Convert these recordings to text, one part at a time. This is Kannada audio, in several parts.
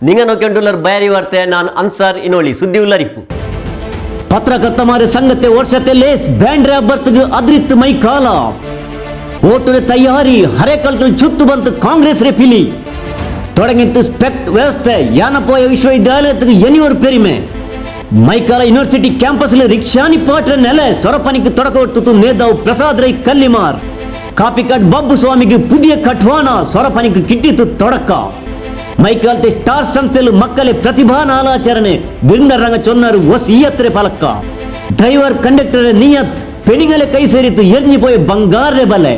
നിങ്ങൾ നോക്കിക്കൊണ്ടുള്ള ബയറി വാർത്ത ഞാൻ അൻസാർ ഇനോളി സുദ്ദി ഉള്ളരിപ്പു പത്രകർത്തമാരെ സംഘത്തെ വർഷത്തെ ലേസ് ബാൻഡ് ബർത്ത് ಅದ್ರಿತ್ತು ಮೈ ಕಾಲ ಓಟುನ ತಯಾರಿ ಹರೆಕಲ್ಕಲ್ ಚುತ್ತು ಬಂತು ಕಾಂಗ್ರೆಸ್ ರೆ ಪಿಲಿ ತೊಡಗಿತ್ತು ಸ್ಪೆಕ್ಟ್ ವ್ಯವಸ್ಥೆ ಯಾನಪೋಯ ವಿಶ್ವವಿದ್ಯಾಲಯಕ್ಕೆ ಎನಿಯೋರ್ ಪೆರಿಮೆ ಮೈಕಾಲ ಯೂನಿವರ್ಸಿಟಿ ಕ್ಯಾಂಪಸ್ಲಿ ರಿಕ್ಷಾನಿ ಪಾಟ್ರ ನೆಲೆ ಸೊರಪನಿಗೆ ತೊಡಕೊಟ್ಟು ನೇದಾವ್ ಪ್ರಸಾದ್ ರೈ ಕಲ್ಲಿಮಾರ್ ಕಾಪಿಕಾಟ್ ಬಬ್ಬು ಸ್ವಾಮಿಗೆ ಪುದಿಯ ಕಟ್ವಾನ ಸೊರಪನಿಗೆ ಕಿಟ್ಟಿತ್ತು ತೊಡಕ ಮೈಕಾಲ್ತೆ ಸ್ಟಾರ್ ಸಂಸ್ಥೆಲು ಮಕ್ಕಳೇ ಪ್ರತಿಭಾ ನಾಲಾಚರಣೆ ಬಿರುಂದರಂಗ ಚೊನ್ನರು ವಸಿಯತ್ರೆ ಪಲಕ್ಕ ಡ್ರೈವರ್ ಕಂಡಕ್ಟರ್ ನಿಯತ್ ಪೆಣಿಗಲೆ ಕೈ ಸೇರಿತು ಎರ್ഞ്ഞിപ്പോയ ಬಂಗಾರೆ ಬಲೆ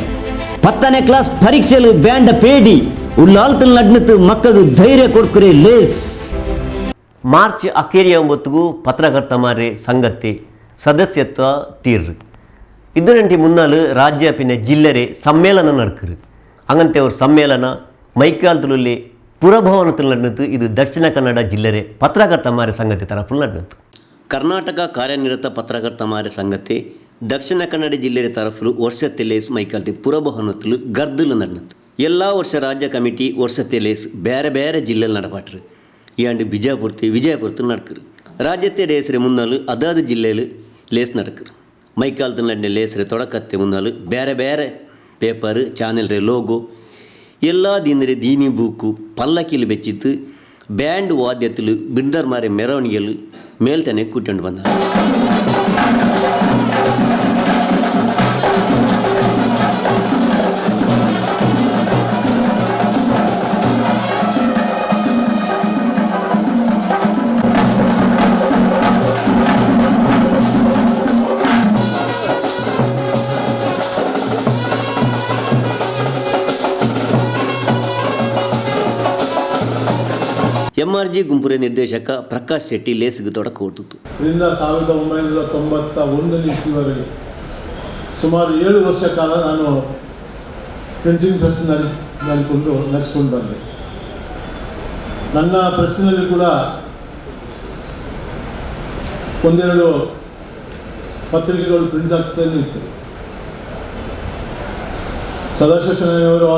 10ನೇ ಕ್ಲಾಸ್ ಪರೀಕ್ಷೆಲು ಬ್ಯಾಂಡ ಪೇಡಿ ಉಳ್ಳಾಲ್ತಲ್ ನಡ್ನಿತು ಮಕ್ಕಳು ಧೈರ್ಯ ಕೊಡ್ಕರೆ ಲೇಸ್ ಮಾರ್ಚ್ ಅಖೇರಿಯೊಂಬತ್ತಿಗೂ ಪತ್ರಕರ್ತಮಾರೆ ಸಂಘತೆ ಸದಸ್ಯತ್ವ ತೀರ್ರು ಇದರಂಟಿ ಮುನ್ನಾಲು ರಾಜ್ಯ ಪಿನ್ನ ಜಿಲ್ಲೆರೆ ಸಮ್ಮೇಳನ ನಡ್ಕರು ಅಂಗಂತೆ ಅವ್ರ ಸಮ್ಮೇಳನ ಮೈಕಾಲ್ತುಲಲ್ಲಿ ಪುರಭವನದಲ್ಲಿ ನಡೆಯಿತು. ಇದು ದಕ್ಷಿಣ ಕನ್ನಡ ಜಿಲ್ಲೆರೆ ಪತ್ರಕರ್ತಮಾರೆ ಸಂಘತೆ ತರಫುಲ್ ನಡೆಯಿತು. ಕರ್ನಾಟಕ ಕಾರ್ಯನಿರತ ಪತ್ರಕರ್ತಮಾರೆ ಸಂಘತೆ ದಕ್ಷಿಣ ಕನ್ನಡ ಜಿಲ್ಲೆಯ ತರಫುಲು ವರ್ಷത്തെ ಲೇಸ್ ಮೈಕಾಲ್ತಿ ಪುರಭವನത്തിൽ ಗರ್ದಲು ನಡೆಯಿತು. ಎಲ್ಲ ವರ್ಷ ರಾಜ್ಯ ಕಮಿಟಿ ವರ್ಷത്തെ ಲೇಸ್ ಬೇರೆ ಬೇರೆ ಜಿಲ್ಲೆಯಲ್ಲಿ ನಡಪಾಟ್ರು ಈ ಆಂಡ್ ವಿಜಯಪುರത്തിൽ നടക്കರು ರಾಜ್ಯത്തെ ಲೇಸ್ರೆ ಮುನ್ನಾಲು ಅದಾದ ಜಿಲ್ಲೆಯಲ್ಲಿ ಲೇಸ್ നടക്കರು ಮೈಕಾಲ್ತಿ ನಡೆದ ಲೇಸ್ರೆ ತೊಡಕತ್ತೆ ಮುನ್ನಾಲು ಬೇರೆ ಬೇರೆ ಪೇಪರ್ ಚಾನೆಲ್ ರೇ ಲೋಗೋ ಎಲ್ಲ ದಿನರೆ ದೀನಿ ಬೂಕು ಪಲ್ಲಕ್ಕಿಲು ಬೆಚ್ಚಿತ್ತು ಬ್ಯಾಂಡ್ ವಾದ್ಯത്തിൽ ಬಿಂದರ್ಮಾರೆ ಮೆರವಣಿಗೆಲು ಮೇಲ್ತನೆ ಕೂತ್ಕೊಂಡು ಬಂದ. MRG ಗುಂಪುರ ನಿರ್ದೇಶಕ ಪ್ರಕಾಶ್ ಶೆಟ್ಟಿ ಲೇಸ್ಗೆ ತೊಡಕ ಕೊಟ್ಟಿತು. 1991 ಇಸ್ವಿವರೆಗೆ ಸುಮಾರು 7 ವರ್ಷ ಕಾಲ ನಾನು ಪ್ರಿಂಟಿಂಗ್ ಪ್ರೆಸ್ ನಡೆಸಿಕೊಂಡು ಬಂದೆ. ನನ್ನ ಪ್ರೆಸ್ಸಿನಲ್ಲಿ ಕೂಡ ಒಂದೆರಡು ಪತ್ರಿಕೆಗಳು ಪ್ರಿಂಟ್ ಆಗ್ತಾನೆ ಇತ್ತು. ಸದಾಶಿವಶರಣಯ್ಯನವರು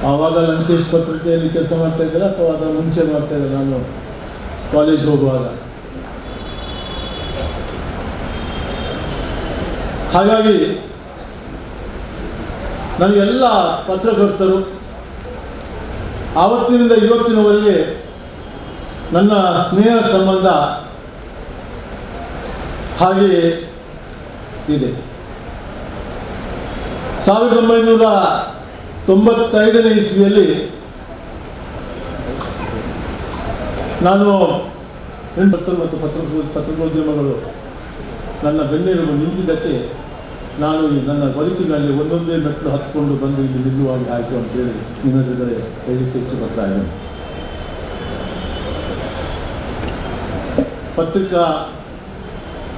ಆವಾಗ ಲಂಕೇಶ್ ಪತ್ರಿಕೆಯಲ್ಲಿ ಕೆಲಸ ಮಾಡ್ತಾ ಇದ್ದಾರೆ ಅಥವಾ ಅದರ ಮುಂಚೆ ಮಾಡ್ತಾ ಇದ್ದಾರೆ. ನಾನು ಕಾಲೇಜ್ ಹೋಗುವಾಗ ಹಾಗಾಗಿ ನನಗೆಲ್ಲ ಪತ್ರಕರ್ತರು ಆವತ್ತಿನಿಂದ ಇವತ್ತಿನವರೆಗೆ ನನ್ನ ಸ್ನೇಹ ಸಂಬಂಧ ಹಾಗೆಯೇ ಇದೆ. 1995ನೇ ಇಸ್ವಿಯಲ್ಲಿ ನಾನು ಮತ್ತು ಪತ್ರಿಕೋದ್ಯಮಗಳು ನನ್ನ ಬೆನ್ನೆಲುಬು ನಿಂತಿದ್ದಕ್ಕೆ ನಾನು ನನ್ನ ಬದುಕಿನಲ್ಲಿ ಒಂದೊಂದೇ ಮೆಟ್ಟಲು ಹತ್ಕೊಂಡು ಬಂದು ಇಲ್ಲಿ ನಿಲ್ಲುವಾಗ ಆಯಿತು ಅಂತೇಳಿ ನಿಮ್ಮ ಎದುರುಗಡೆ ಹೇಳಲಿಕ್ಕೆ ಹೆಚ್ಚು ಬರ್ತಾ ಇದ್ದೇನೆ. ಪತ್ರಿಕಾ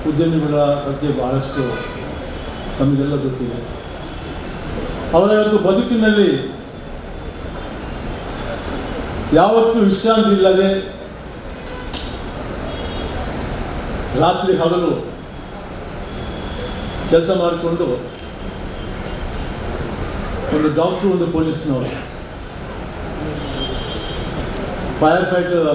ಉದ್ಯಮಿಗಳ ಬಗ್ಗೆ ಬಹಳಷ್ಟು ನಮಗೆಲ್ಲ ಗೊತ್ತಿದೆ. ಅವರ ಒಂದು ಬದುಕಿನಲ್ಲಿ ಯಾವತ್ತೂ ವಿಶ್ರಾಂತಿ ಇಲ್ಲದೆ ರಾತ್ರಿ ಹಗಲು ಕೆಲಸ ಮಾಡಿಕೊಂಡು ಒಂದು ಡಾಕ್ಟ್ರು, ಒಂದು ಪೊಲೀಸ್ನವರು, ಫೈರ್ ಫೈಟರ್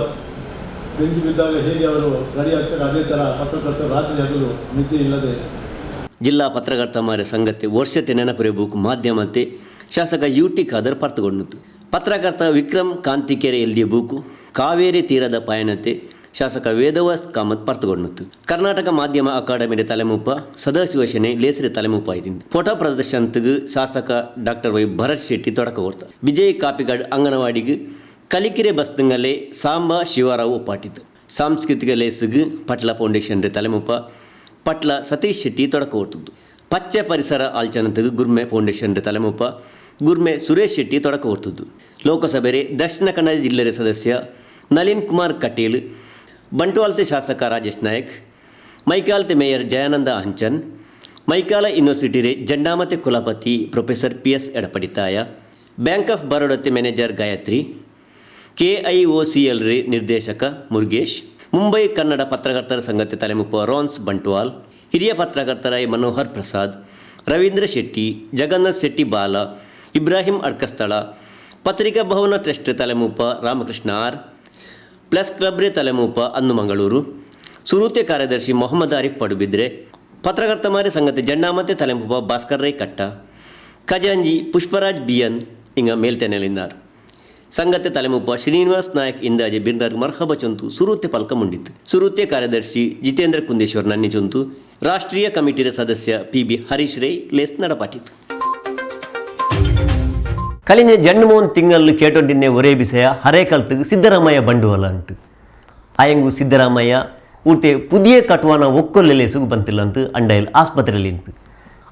ಬೆಂಕಿ ಬಿದ್ದಾಗ ಹೇಗೆ ಅವರು ರೆಡಿ ಆಗ್ತಾರೆ ಅದೇ ಥರ ಪತ್ರಕರ್ತರು ರಾತ್ರಿ ಹಗಲು ನಿದ್ದೆ ಇಲ್ಲದೆ. ಜಿಲ್ಲಾ ಪತ್ರಕರ್ತಮಾರೆ ಸಂಘತೆ ವರ್ಷತೆ ನೆನಪುರೆ ಬುಕ್ ಮಾಧ್ಯಮತೆ ಶಾಸಕ UT ಖಾದರ್ ಪರ್ತಗೊಂಡಿತು. ಪತ್ರಕರ್ತ ವಿಕ್ರಮ್ ಕಾಂತಿಕೆರೆ ಎಲ್ದಿಯ ಬೂಕು ಕಾವೇರಿ ತೀರದ ಪಯಣತೆ ಶಾಸಕ ವೇದವಾಸ್ ಕಾಮತ್ ಪರ್ತಗೊಂಡಿತು. ಕರ್ನಾಟಕ ಮಾಧ್ಯಮ ಅಕಾಡೆಮಿಯ ತಲೆಮುಪ್ಪ ಸದಾಶಿವಶನೆ ಲೇಸರೆ ತಲೆಮುಪ್ಪ ಆಯ್ತು. ಫೋಟೋ ಪ್ರದರ್ಶನಕ್ಕೆ ಶಾಸಕ ಡಾಕ್ಟರ್ ವೈ ಭರತ್ ಶೆಟ್ಟಿ ತೊಡಕ ಕೊಡ್ತಾರೆ. ವಿಜಯ್ ಕಾಪಿಗಾಡ್ ಅಂಗನವಾಡಿಗೆ ಕಲಿಕೆರೆ ಬಸ್ತಂಗಲೆ ಸಾಂಬಾ ಶಿವರಾವ್ ಒಪ್ಪಾಟಿತು. ಸಾಂಸ್ಕೃತಿಕ ಲೇಸ್ಗೆ ಪಟ್ಲ ಫೌಂಡೇಶನ್ ರೇ ತಲೆಮುಪ್ಪ ಪಟ್ಲ ಸತೀಶ್ ಶೆಟ್ಟಿ ತೊಡಕ ಕೊಡ್ತಿದ್ದು. ಪಚ್ಚೆ ಪರಿಸರ ಆಲ್ಚನತೆಗೆ ಗುರ್ಮೆ ಫೌಂಡೇಶನ್ ರೇ ತಲೆಮುಪ್ಪ ಗುರ್ಮೆ ಸುರೇಶ್ ಶೆಟ್ಟಿ ತೊಡಕ ಕೊಡ್ತಿದ್ದು. ಲೋಕಸಭೆ ದಕ್ಷಿಣ ಕನ್ನಡ ಜಿಲ್ಲೆಯ ಸದಸ್ಯ ನಳಿನ್ ಕುಮಾರ್ ಕಟೀಲ್, ಬಂಟ್ವಾಳತೆ ಶಾಸಕ ರಾಜೇಶ್ ನಾಯಕ್, ಮೈಕಾಲ್ತೆ ಮೇಯರ್ ಜಯಾನಂದ ಅಂಚನ್, ಮೈಕಾಲ ಯೂನಿವರ್ಸಿಟಿ ರೇ ಜಂಡಾಮತೆ ಕುಲಪತಿ professor PS Edapadithaya, bank of ಬರೋಡತೆ ಮ್ಯಾನೇಜರ್ ಗಾಯತ್ರಿ, KIOCL ರೇ ನಿರ್ದೇಶಕ ಮುರುಗೇಶ್, ಮುಂಬೈ ಕನ್ನಡ ಪತ್ರಕರ್ತರ ಸಂಘತೆ ತಲೆಮುಪ್ಪ ರಾನ್ಸ್ ಬಂಟ್ವಾಲ್, ಹಿರಿಯ ಪತ್ರಕರ್ತರಾಯ ಮನೋಹರ್ ಪ್ರಸಾದ್, ರವೀಂದ್ರ ಶೆಟ್ಟಿ, ಜಗನ್ನಾಥ್ ಶೆಟ್ಟಿ ಬಾಲ, ಇಬ್ರಾಹಿಂ ಅಡ್ಕಸ್ಥಳ, ಪತ್ರಿಕಾ ಭವನ ಟ್ರಸ್ಟ್ ತಲೆಮೂಪ ರಾಮಕೃಷ್ಣ ಆರ್, ಪ್ಲಸ್ ಕ್ಲಬ್ ರೇ ತಲೆಮೂಪ ಅಂದು ಮಂಗಳೂರು, ಸುರೂತೆ ಕಾರ್ಯದರ್ಶಿ ಮೊಹಮ್ಮದ್ ಆರಿಫ್ ಪಡುಬಿದ್ರೆ, ಪತ್ರಕರ್ತಮಾರೆ ಸಂಗತಿ ಜಂಡಾಮತೆ ತಲೆಮೂಪ ಭಾಸ್ಕರ್ ರೈ ಕಟ್ಟ, ಖಜಾಂಜಿ ಪುಷ್ಪರಾಜ್ ಬಿಯನ್ ಇಂಗ ಮೇಲ್ತೆನೆಲಿನಾರ್. ಸಂಗತೆ ತಲೆಮೂಪ ಶ್ರೀನಿವಾಸ್ ನಾಯಕ್ ಇಂದಾಜೆ ಬಿರ್ದಾರ್ ಮರ್ಹಬ ಚೊಂತು ಸುರೂತೆ ಪಲ್ಕ ಮುಂಡಿತು. ಸುರೂತೆ ಕಾರ್ಯದರ್ಶಿ ಜಿತೇಂದ್ರ ಕುಂದೇಶ್ವರ್ ನನ್ನಿ ಚೊಂತು, ರಾಷ್ಟ್ರೀಯ ಕಮಿಟಿಯ ಸದಸ್ಯ PB ಹರೀಶ್ ರೈ ಲೇಸ್ ನಡಪಾಟಿತು. ಕಲಿನ ಜಂಡುಮೋಹನ್ ತಿಂಗಳು ಕೇಟೊಂಡಿನ್ನೆ ಒರೇ ವಿಷಯ ಹರೇಕಲ್ತಿಗೆ ಸಿದ್ದರಾಮಯ್ಯ ಬಂಡುವಲ ಅಂಟು. ಆಯಂಗು ಸಿದ್ದರಾಮಯ್ಯ ಊರ್ತೆ ಪುದಿಯ ಕಟುವಾನ ಒಕ್ಕೊಲ್ಲೆಲೇಸುಗು ಬಂತಿಲ್ಲ ಅಂತ ಅಂಡೈಲ್ ಆಸ್ಪತ್ರೆಯಲ್ಲಿ ನಿಂತು.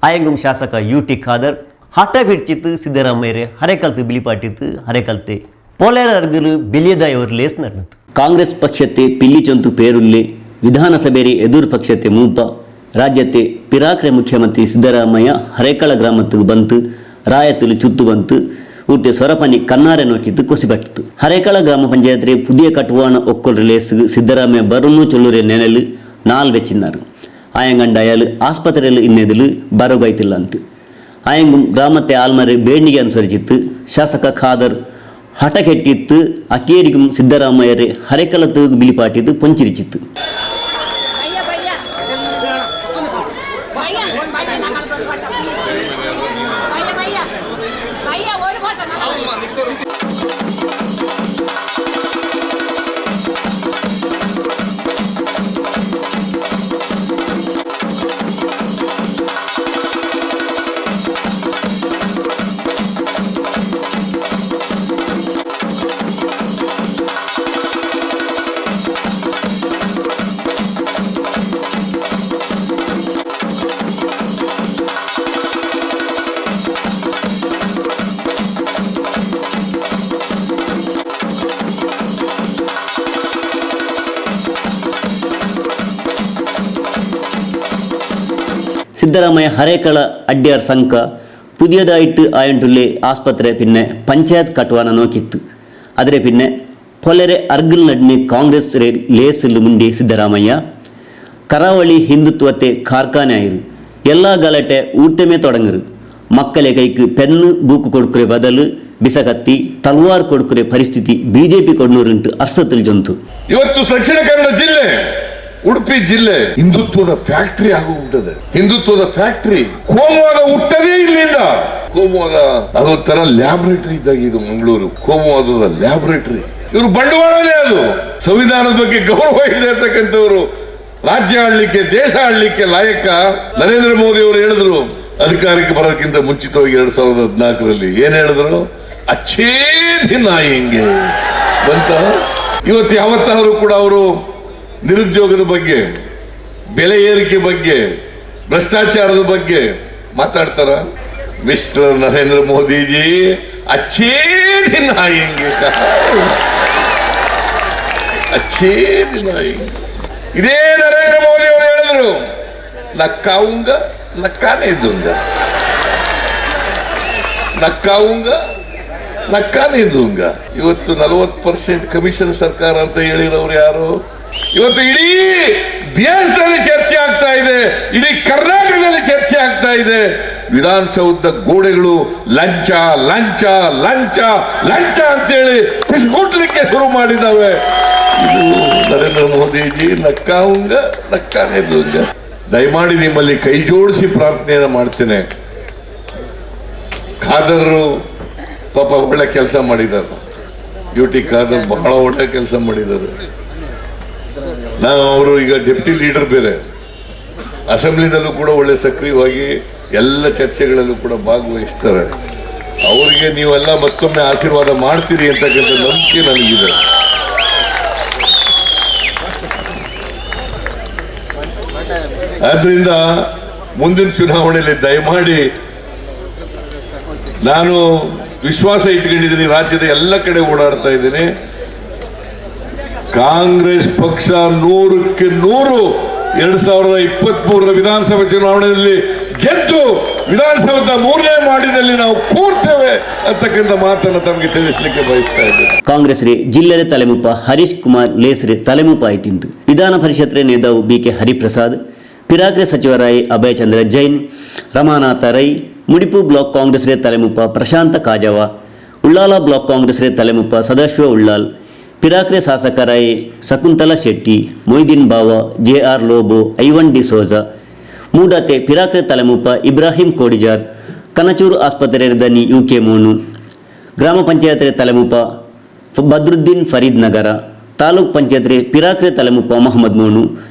ಆಯಂಗು ಶಾಸಕ UT ಖಾದರ್ ಹಠ ಬಿಡ್ಚಿತ್ತು ಸಿದ್ದರಾಮಯ್ಯರೇ ಹರೇಕಲ್ತು ಬಿಳಿಪಾಟಿತ್ತು ಹರೇಕಲ್ತೆ ಪೋಲೇರ ಅರ್ಗಲು ಬೆಲಿಯದಾಯವರು ಲೇಸ್ ನಡೆಯಿತು. ಕಾಂಗ್ರೆಸ್ ಪಕ್ಷತೆ ಪಿಲ್ಲಿ ಚೊಂತು ಪೇರುಲ್ಲೆ ವಿಧಾನಸಭೆರಿ ಎದುರು ಪಕ್ಷತೆ ಮೂಪ ರಾಜ್ಯತೆ ಪಿರಾಕ್ರೆ ಮುಖ್ಯಮಂತ್ರಿ ಸಿದ್ದರಾಮಯ್ಯ ಹರೇಕಳ ಗ್ರಾಮತ್ತಿಗೆ ಬಂತು ರಾಯತಲು ಚುತ್ತು ಬಂತು ಊಟೆ ಸೊರಪನಿ ಕನ್ನಾರೆ ನೋಕಿತ್ತು ಕೊಸಿಬಟ್ಟಿತು. ಹರೇಕಳ ಗ್ರಾಮ ಪಂಚಾಯತ್ರೆ ಪುದಿಯ ಕಟುವಾನ ಒಕ್ಕೊಲ್ ರಿಲೇಸ್ಗೆ ಸಿದ್ದರಾಮಯ್ಯ ಬರುನ್ನು ಚೊಲ್ಲೂರೆ ನೆನಲು ನಾಲ್ ವೆಚ್ಚಿನಾರು. ಆಯಂಗಂಡ ಅಯಾಲು ಆಸ್ಪತ್ರೆಯಲ್ಲಿ ಇನ್ನೆದಲು ಬರೋಗೈತಿಲ್ಲ ಅಂತು. ಆಯಂಗು ಗ್ರಾಮത്തെ ಆಲ್ಮರೆ ಬೇಣಿಗೆ ಅನುಸರಿಸಿತ್ತು. ಶಾಸಕ ಖಾದರ್ ಹಠ ಕೆಟ್ಟಿತ್ತು. ಅಕೇರಿಗೂ ಸಿದ್ದರಾಮಯ್ಯರೇ ಹರೇಕಲತ್ತು ಬಿಳಿಪಾಟಿದ್ದು ಪೊಂಚಿರಿಚಿತ್ತು. സിദ്ധരാമയ്യ ഹരേക്കള അഡ്യാർ സംഘ പുതിയതായിട്ട് ആയിട്ടുള്ള ആസ്പത്രി പിന്നെ പഞ്ചായത്ത് കട്ടുവാന നോക്കിತ್ತು. ಆದರೆ പിന്നെ പൊലരെ അർഗിൽ നടിന് കോൺഗ്രസ് ലേസിൽ മുണ്ടി സിദ്ധരാമയ്യ കറാവളി ഹിന്ദുത്വത്തെ ಕಾರ್ಖಾನೆಯಾಯಿರು. ಎಲ್ಲ ಗಲಾಟೆ ಊಟಮೇ ತೊಡಂಗರು. ಮಕ್ಕಳ ಕೈക്ക് ಪೆನ್ನು ಬೂಕು ಕೊಡುಕರೆ ಬದಲು ಬಿಸಕತ್ತಿ ತಲ್ವಾರ್ ಕೊಡುಕರೆ ಪರಿಸ್ಥಿತಿ ಬಿಜೆಪಿ ಕೊಡ್ನೂರುಂಟು ಅರ್ಸത്തിൽ ಜೊಂತು. ಇವತ್ತು ದಕ್ಷಿಣ ಕನ್ನಡ ಜಿಲ್ಲೆ ಉಡುಪಿ ಜಿಲ್ಲೆ ಹಿಂದುತ್ವದ ಫ್ಯಾಕ್ಟರಿ ಆಗೋಗ್ಬಿಟ್ಟದೆ. ಹಿಂದುತ್ವದ ಫ್ಯಾಕ್ಟರಿ ಕೋಮುವಾದ ಹುಟ್ಟದೇ ಇಲ್ಲಿಂದ. ಕೋಮುವಾದ ಅದೊಂಥರ ಲ್ಯಾಬೊರೇಟರಿ ಇದ್ದಾಗ ಇದು ಮಂಗಳೂರು ಕೋಮುವಾದದ ಲ್ಯಾಬೊರೇಟರಿ. ಇವರು ಬಂಡವಾಳನೇ ಅದು. ಸಂವಿಧಾನದ ಬಗ್ಗೆ ಗೌರವ ಇದೆ ಅಂತಕ್ಕಂಥವ್ರು ರಾಜ್ಯ ಆಳ್ಲಿಕ್ಕೆ ದೇಶ ಆಳ್ಲಿಕ್ಕೆ ಲಾಯಕ. ನರೇಂದ್ರ ಮೋದಿ ಅವರು ಹೇಳಿದ್ರು ಅಧಿಕಾರಕ್ಕೆ ಬರೋದಕ್ಕಿಂತ ಮುಂಚಿತವಾಗಿ 2014ರಲ್ಲಿ ಏನ್ ಹೇಳಿದ್ರು, ಅಚ್ಚೇ ದಿನ ಹಿಂಗೆ ಬಂತ. ಇವತ್ತು ಯಾವತ್ತಾದ್ರೂ ಕೂಡ ಅವರು ನಿರುದ್ಯೋಗದ ಬಗ್ಗೆ, ಬೆಲೆ ಏರಿಕೆ ಬಗ್ಗೆ, ಭ್ರಷ್ಟಾಚಾರದ ಬಗ್ಗೆ ಮಾತಾಡ್ತಾರ? ಮಿಸ್ಟರ್ ನರೇಂದ್ರ ಮೋದಿಜಿ ಅಚ್ಚೇ ದಿನ ಹಿಂಗೆ, ಅಚ್ಚೇ ದಿನ ಹಿಂಗೆ. ಇದೇ ನರೇಂದ್ರ ಮೋದಿ ಅವರು ಹೇಳಿದ್ರು ನಕ್ಕಾವುಂಗ ನಕ್ಕಾನೇ ಇದ್ದುಂಗ, ನಕ್ಕಾವುಂಗ ನಕ್ಕಾನೇ ಇದ್ದುಂಗ. ಇವತ್ತು 40% ಕಮಿಷನ್ ಸರ್ಕಾರ ಅಂತ ಹೇಳಿರೋರು ಯಾರು? ಇವತ್ತು ಇಡೀ ದೇಶದಲ್ಲಿ ಚರ್ಚೆ ಆಗ್ತಾ ಇದೆ, ಇಡೀ ಕರ್ನಾಟಕದಲ್ಲಿ ಚರ್ಚೆ ಆಗ್ತಾ ಇದೆ. ವಿಧಾನಸೌಧ ಗೋಡೆಗಳು ಲಂಚ ಲಂಚ ಲಂಚ ಲಂಚ ಅಂತೇಳಿ ಪಿಸ್ಕೊಟ್ಲಿಕ್ಕೆ ಶುರು ಮಾಡಿದಾವೆ. ಇದು ನರೇಂದ್ರ ಮೋದಿಜಿ ನಕ್ಕಾವುಂಗ ನಕ್ಕಾನೇ ಇದ್ದುಂಗ. ದಯಮಾಡಿ ನಿಮ್ಮಲ್ಲಿ ಕೈ ಜೋಡಿಸಿ ಪ್ರಾರ್ಥನೆಯನ್ನು ಮಾಡ್ತೇನೆ. ಖಾದರ್ ಪಾಪ ಒಳ್ಳೆ ಕೆಲಸ ಮಾಡಿದ್ದಾರೆ. UT ಖಾದರ್ ಬಹಳ ಒಳ್ಳೆ ಕೆಲಸ ಮಾಡಿದ್ದಾರೆ. ನಾವು ಅವರು ಈಗ ಡೆಪ್ಟಿ ಲೀಡರ್ ಬೇರೆ, ಅಸೆಂಬ್ಲಿನಲ್ಲೂ ಕೂಡ ಒಳ್ಳೆ ಸಕ್ರಿಯವಾಗಿ ಎಲ್ಲ ಚರ್ಚೆಗಳಲ್ಲೂ ಕೂಡ ಭಾಗವಹಿಸ್ತಾರೆ. ಅವರಿಗೆ ನೀವೆಲ್ಲ ಮತ್ತೊಮ್ಮೆ ಆಶೀರ್ವಾದ ಮಾಡ್ತೀರಿ ಅಂತಕ್ಕಂಥ ನಂಬಿಕೆ ನನಗಿದೆ. ಆದ್ರಿಂದ ಮುಂದಿನ ಚುನಾವಣೆಯಲ್ಲಿ ದಯಮಾಡಿ ನಾನು ವಿಶ್ವಾಸ ಇಟ್ಕೊಂಡಿದ್ದೀನಿ. ರಾಜ್ಯದ ಎಲ್ಲ ಕಡೆ ಓಡಾಡ್ತಾ ಇದ್ದೀನಿ. ಕಾಂಗ್ರೆಸ್ ಪಕ್ಷ 100ಕ್ಕೆ 100 2023ರ ವಿಧಾನಸಭೆ ಚುನಾವಣೆಯಲ್ಲಿ ಗೆದ್ದು ವಿಧಾನಸೌಧ 3ನೇ ಮಾಡಿದಲ್ಲಿ ನಾವು ಕೂರ್ತೇವೆ ಅಂತಕ್ಕಂಥ ಮಾತನ್ನು ತಮಗೆ ತಿಳಿಸಲಿಕ್ಕೆ ಬಯಸ್ತಾ ಇದ್ದೇನೆ. ಕಾಂಗ್ರೆಸ್ ರೇ ಜಿಲ್ಲೆಯ ತಲೆಮುಪ್ಪ ಹರೀಶ್ ಕುಮಾರ್ ಲೇಸ್ರೆ ತಲೆಮುಪ್ಪ ಆಯ್ತಿಂತು. ವಿಧಾನ ಪರಿಷತ್ ನೇತಾವು BK ಹರಿಪ್ರಸಾದ್, ಪಿರಾಕ್ರೆ ಸಚಿವರಾಯಿ ಅಭಯ ಚಂದ್ರ ಜೈನ್, ರಮಾನಾಥ ರೈ, ಮುಡಿಪು ಬ್ಲಾಕ್ ಕಾಂಗ್ರೆಸ್ ರೇ ತಲೆಮುಪ್ಪ ಪ್ರಶಾಂತ ಕಾಜವ, ಉಳ್ಳಾಲ ಬ್ಲಾಕ್ ಕಾಂಗ್ರೆಸ್ರೆ ತಲೆಮುಪ್ಪ ಸದಾಶಿವ ಉಳ್ಳಾಲ್, ಪಿರಾಕ್ರೆ ಶಾಸಕರಾಯ್ ಶಕುಂತಲಾ ಶೆಟ್ಟಿ, ಮೊಯ್ದೀನ್ ಬಾವ, JR ಲೋಬೋ, ಐವನ್ ಡಿಸೋಜ, ಮೂಡತೆ ಪಿರಾಕ್ರೆ ತಲೆಮುಪ್ಪ ಇಬ್ರಾಹಿಂ ಕೋಡಿಜಾರ್, ಕನಚೂರು ಆಸ್ಪತ್ರೆ ದನಿ UK ಮೋನು, ಗ್ರಾಮ ಪಂಚಾಯತ್ ತಲೆಮುಪ್ಪ ಬದ್ರುದ್ದೀನ್ ಫರೀದ್ ನಗರ, ತಾಲೂಕ್ ಪಂಚಾಯತ್ ಪಿರಾಕ್ರೆ ತಲೆಮುಪ್ಪ ಮೊಹಮ್ಮದ್ ಮೋನು,